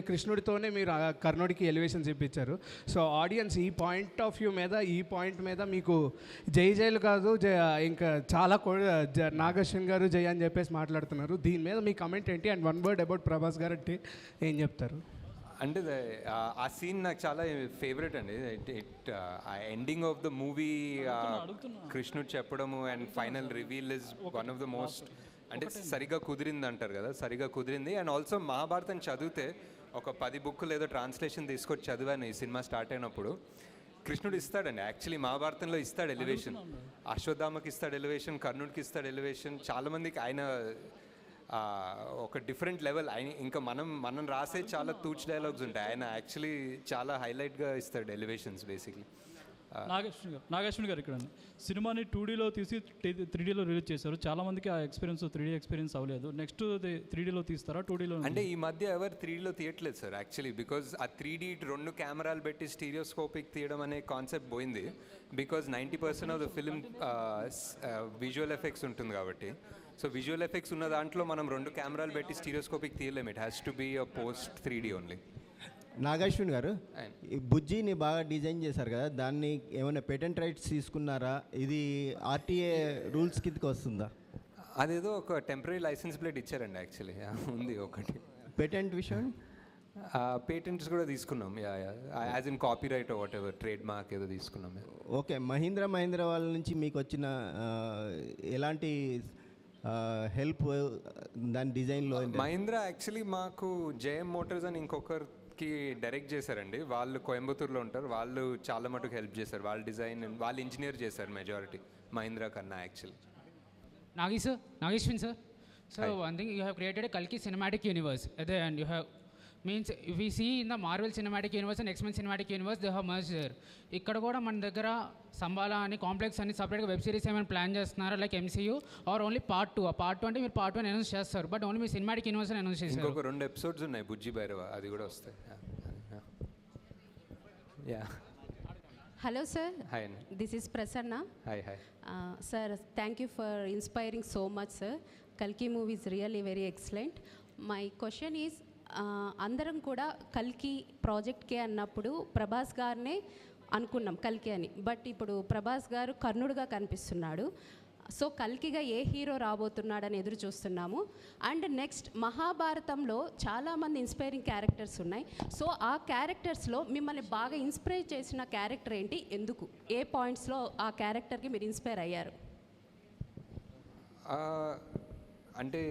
కృష్ణుడితోనే మీరు కర్ణుడికి elevations ఇప్పించారు. So audience ఈ point మీద మీకు జైలు కాదు, ఇంకా చాలా నాగేశ్వర్ గారు జై అని చెప్పేసి మాట్లాడుతున్నారు. దీని మీద మీ కమెంట్ ఏంటి? And one word about Prabhas గారు అంటే ఏం చెప్తారు? అంటే ఆ సీన్ నాకు చాలా ఫేవరెట్ అండి. ఆ ఎండింగ్ ఆఫ్ ద మూవీ కృష్ణుడు చెప్పడము and final reveal is one of the most, అంటే సరిగా కుదిరింది అంటారు కదా, సరిగా కుదిరింది. అండ్ ఆల్సో మహాభారతం చదివితే ఒక 10 బుక్కులు ఏదో ట్రాన్స్లేషన్ తీసుకొచ్చి చదివాను ఈ సినిమా స్టార్ట్ అయినప్పుడు. కృష్ణుడు ఇస్తాడండి యాక్చువల్లీ మహాభారతంలో ఇస్తాడు ఎలివేషన్. అశ్వత్థామకి ఇస్తాడు ఎలివేషన్, కర్ణుడికి ఇస్తాడు ఎలివేషన్. చాలామందికి ఆయన ఒక డిఫరెంట్ లెవెల్. ఆయన ఇంకా మనం రాసే చాలా తూచ్ డైలాగ్స్ ఉంటాయి, ఆయన యాక్చువల్లీ చాలా హైలైట్గా ఇస్తాడు ఎలివేషన్స్ బేసిక్లీ. నాగేశ్వర్ గారు ఇక్కడ సినిమాని 2Dలో తీసి 3Dలో రిలీజ్ చేశారు. చాలామందికి ఆ ఎక్స్పీరియన్స్ 3D ఎక్స్పీరియన్స్ అవ్వలేదు. నెక్స్ట్ 3Dలో తీస్తారా 2Dలో? అంటే ఈ మధ్య ఎవరు 3Dలో తీయట్లేదు సార్ యాక్చువల్లీ, బికాజ్ ఆ 3D 2 కెమెరాలు పెట్టి స్టీరియోస్కోపిక్ తీయడం అనే కాన్సెప్ట్ పోయింది. Because 90% of the film visual effects ఉంటుంది కాబట్టి. సో విజువల్ ఎఫెక్ట్స్ ఉన్న దాంట్లో మనం 2 కెమెరాలు పెట్టి స్టీరియోస్కోపిక్ తీయలేము. It has to be a post 3D only. Nag Ashwin garu, ఈ బుజ్జిని బాగా డిజైన్ చేశారు కదా, దాన్ని ఏమైనా పేటెంట్ రైట్స్ తీసుకున్నారా? ఇది ఆర్టీఏ రూల్స్ కిందకి వస్తుందా? అదేదో ఒక టెంపరీ లైసెన్స్ ప్లేట్ ఇచ్చారండి యాక్చువల్లీ, ఉంది ఒకటి. పేటెంట్ విషయం పేటెంట్స్ కూడా తీసుకున్నాం, as in copy right what ever, trade mark ఏదో తీసుకున్నాం. ఓకే, మహీంద్రా వాళ్ళ నుంచి మీకు వచ్చిన ఎలాంటి హెల్ప్ దాని డిజైన్లో? మహీంద్రా యాక్చువల్లీ మాకు జేఎం మోటార్స్ అని ఇంకొకరికి డైరెక్ట్ చేశారండి. వాళ్ళు కోయంబత్తూర్లో ఉంటారు. వాళ్ళు చాలా మటుకు హెల్ప్ చేశారు. వాళ్ళ డిజైన్ వాళ్ళు ఇంజనీర్ చేశారు మెజారిటీ మహీంద్రా కన్నా actually. Nageshwin sir. So one thing, you have created a Kalki cinematic universe, and you have means if we see in the Marvel cinematic universe and X-Men cinematic universe, they have merged there. ఇక్కడ కూడా మన దగ్గర సంబాలా అని complex అని సపరేట్గా web series ఏమైనా plan చేస్తున్నారా like MCU or only part 2? ఆ పార్ట్ 2 అంటే మీరు పార్ట్ 1 అనౌన్స్ చేస్తారు, బట్ ఓన్లీ మీ సినిమాటిక్ యూనివర్స్ అనౌన్స్ చేస్తారు. ఇంకొక 2 ఎపిసోడ్స్ ఉన్నాయి బుజ్జి భైరవ, అది కూడా వస్తాయి. Hello sir. Hi. This is Prasanna. Hi. Sir, thank you for inspiring so much sir. Kalki movie is really very excellent. My question is, అందరం కూడా కల్కి ప్రాజెక్ట్కే అన్నప్పుడు ప్రభాస్ గారినే అనుకున్నాం కల్కి అని, బట్ ఇప్పుడు ప్రభాస్ గారు కర్ణుడుగా కనిపిస్తున్నాడు. సో కల్కిగా ఏ హీరో రాబోతున్నాడని ఎదురు చూస్తున్నాము. అండ్ నెక్స్ట్ మహాభారతంలో చాలామంది ఇన్స్పైరింగ్ క్యారెక్టర్స్ ఉన్నాయి. సో ఆ క్యారెక్టర్స్లో మిమ్మల్ని బాగా ఇన్స్పైర్ చేసిన క్యారెక్టర్ ఏంటి, ఎందుకు, ఏ పాయింట్స్లో ఆ క్యారెక్టర్కి మీరు ఇన్స్పైర్ అయ్యారు? అంటే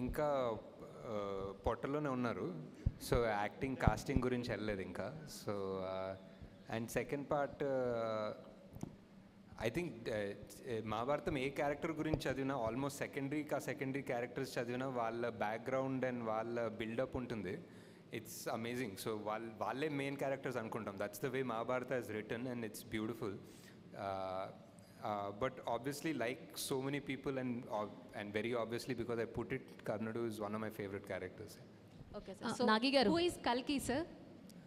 ఇంకా పొట్టలోనే ఉన్నారు. సో యాక్టింగ్ కాస్టింగ్ గురించి వెళ్ళలేదు ఇంకా. So and second part I think Mahabharatam A character గురించి చదివినా ఆల్మోస్ట్ సెకండరీ క్యారెక్టర్స్ చదివినా వాళ్ళ బ్యాక్గ్రౌండ్ అండ్ వాళ్ళ బిల్డప్ ఉంటుంది. It's amazing. సో వాళ్ళే మెయిన్ క్యారెక్టర్స్ అనుకుంటాం. That's the way Mahabharata is return and it's beautiful. But obviously, like so many people, and very obviously because I put it, Karnadu is one of my favorite characters. Okay, sir. So Nagi garu, who is Kalki, sir?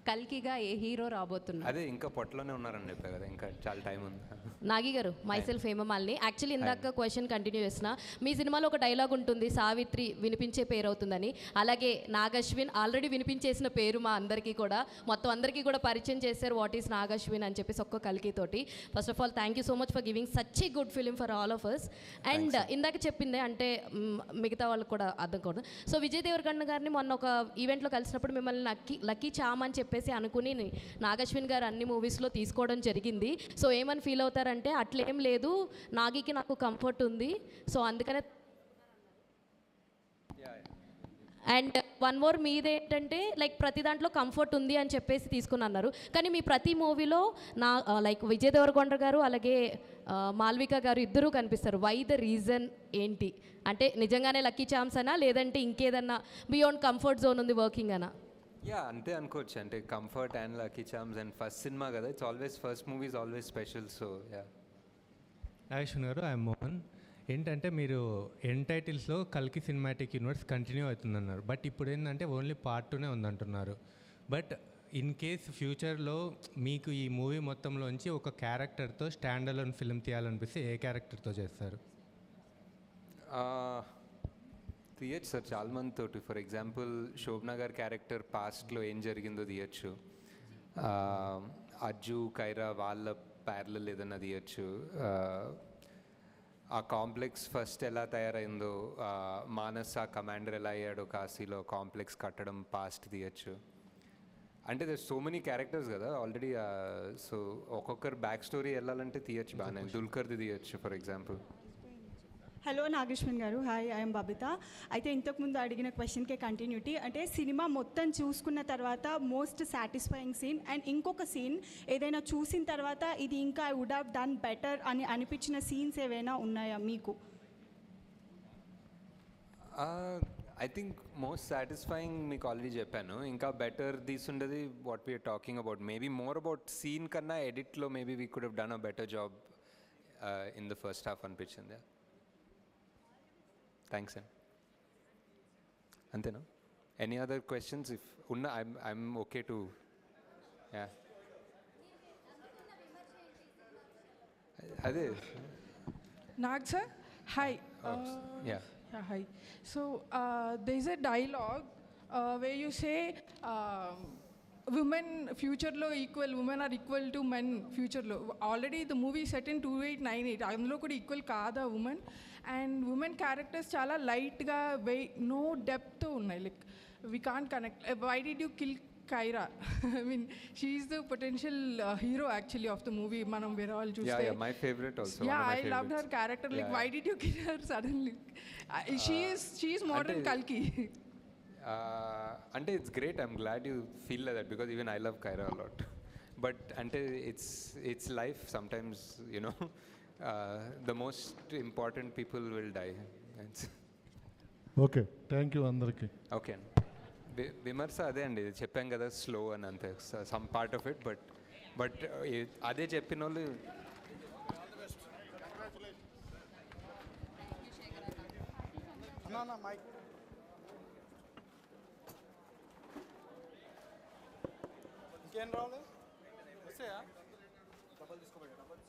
కల్కిగా ఏ hero రాబోతున్నారు? అదే ఇంకా పొట్టలోనే ఉన్నారని చెప్పా కదా, ఇంకా చాలా టైం ఉంది. నాగి గారు, మైసెల్ఫ్ హేమమాలిని. యాక్చువల్లీ ఇందాక క్వశ్చన్ కంటిన్యూ చేసిన, మీ సినిమాలో ఒక డైలాగ్ ఉంటుంది, సావిత్రి వినిపించే పేరు అవుతుందని. అలాగే నాగశ్విన్ ఆల్రెడీ వినిపించేసిన పేరు మా అందరికీ కూడా, మొత్తం అందరికీ కూడా పరిచయం చేశారు వాట్ ఈస్ నాగశ్విన్ అని చెప్పేసి ఒక్క కల్కి తోటి. First of all thank you so much for giving such a good film for all of us. And ఇందాక చెప్పిందే అంటే మిగతా వాళ్ళకి కూడా అర్థం కూడా. సో విజయ్ దేవరకొండ గారిని మొన్న ఒక ఈవెంట్లో కలిసినప్పుడు మిమ్మల్ని లక్కీ చామ్ అని చెప్పేసి అనుకుని నాగశ్విన్ గారు అన్ని మూవీస్లో తీసుకోవడం జరిగింది. సో ఏమని ఫీల్ అవుతారంటే, అట్లేం లేదు, నాగికి నాకు కంఫర్ట్ ఉంది, సో అందుకనే. అండ్ వన్ మోర్ మీదేంటంటే లైక్ ప్రతి దాంట్లో కంఫర్ట్ ఉంది అని చెప్పేసి తీసుకుని అన్నారు. కానీ మీ ప్రతి మూవీలో నా లైక్ విజయ్ దేవరకొండ గారు అలాగే మాల్విక గారు ఇద్దరూ కనిపిస్తారు. వై ద రీజన్ ఏంటి? అంటే నిజంగానే లక్కీ ఛాన్స్ అనా, లేదంటే ఇంకేదన్నా బియాండ్ కంఫర్ట్ జోన్ ఉంది వర్కింగ్ అనా? యా, అంతే అనుకోవచ్చు. అంటే comfort and lucky charms and first cinema కదా, it's always first movie is always special. So yeah. Nag Ashwin garu, I'm Mohan. ఏంటంటే మీరు ఎండ్ టైటిల్స్లో కల్కి సినిమాటిక్ యూనివర్స్ కంటిన్యూ అవుతుందన్నారు, బట్ ఇప్పుడు ఏంటంటే ఓన్లీ పార్ట్ 2నే ఉందంటున్నారు. బట్ ఇన్ కేస్ ఫ్యూచర్లో మీకు ఈ మూవీ మొత్తంలోంచి ఒక క్యారెక్టర్తో స్టాండ్ అలోన్ ఫిల్మ్ తీయాలనిపిస్తే ఏ క్యారెక్టర్తో చేస్తారు? తీయచ్చు సార్ చాలా మంది తోటి. ఫర్ ఎగ్జాంపుల్ శోభనా గారి క్యారెక్టర్ పాస్ట్లో ఏం జరిగిందో తీయచ్చు. అజ్జు కైరా వాళ్ళ ప్యారలల్ ఏదన్నా తీయచ్చు. ఆ కాంప్లెక్స్ ఫస్ట్ ఎలా తయారైందో, మానస్ ఆ కమాండర్ ఎలా అయ్యాడో కాశీలో కాంప్లెక్స్ కట్టడం పాస్ట్ తీయచ్చు. అంటే దర్ సో మెనీ క్యారెక్టర్స్ కదా ఆల్రెడీ. సో ఒక్కొక్కరు బ్యాక్ స్టోరీ వెళ్ళాలంటే తీయచ్చు బాగానే. దుల్కర్ది తీయచ్చు ఫర్ ఎగ్జాంపుల్. హలో నాగేశ్వన్ గారు, హాయ్, ఐఎమ్ బబిత. అయితే ఇంతకుముందు అడిగిన క్వశ్చన్కే కంటిన్యూటీ. అంటే సినిమా మొత్తం చూసుకున్న తర్వాత మోస్ట్ సాటిస్ఫైయింగ్ సీన్ అండ్ ఇంకొక సీన్ ఏదైనా చూసిన తర్వాత ఇది ఇంకా I would have done better అని అనిపించిన సీన్స్ ఏవైనా ఉన్నాయా మీకు? ఐ థింక్ మోస్ట్ సాటిస్ఫైయింగ్ మీకు ఆల్రెడీ చెప్పాను. ఇంకా బెటర్ తీసుండేది what we're talking about. Maybe more about scene కన్నా ఎడిట్లో maybe we could have done a better job in the first half అనిపించింది. థ్యాంక్స్ అండి. అంతేనా? Any other questions? ఇఫ్ ఉన్న ఐఎమ్ ఓకే టు. యా, అదే Nag sir, hi. Yeah. Hi. So there is a dialogue where you say women future lo equal, women are equal to men future lo. Already the movie set in 2898. అందులో కూడా equal కాదా women? And women characters చాలా లైట్గా no depth ఉన్నాయి. Like we can't connect. Why did you kill Kaira? I mean, she is the potential hero actually of the movie. Manam Viral Juice. Yeah, my favorite also. Yeah, I loved her character. Like, why did you kill her suddenly? She is modern Kalki. అంటే it's great. I'm glad you feel like that because even I love Kyra a lot. But అంటే it's life. Sometimes you know the most important people will die. Okay, thank you అందరికీ. Okay అండి. విమర్శ అదే అండి, చెప్పాం కదా slow అని, అంతే some part of it. But అదే చెప్పిన వాళ్ళు ఇంకేం రావాలి? వస్తాయా? డబ్బులు తీసుకోబోయా? డబ్బులు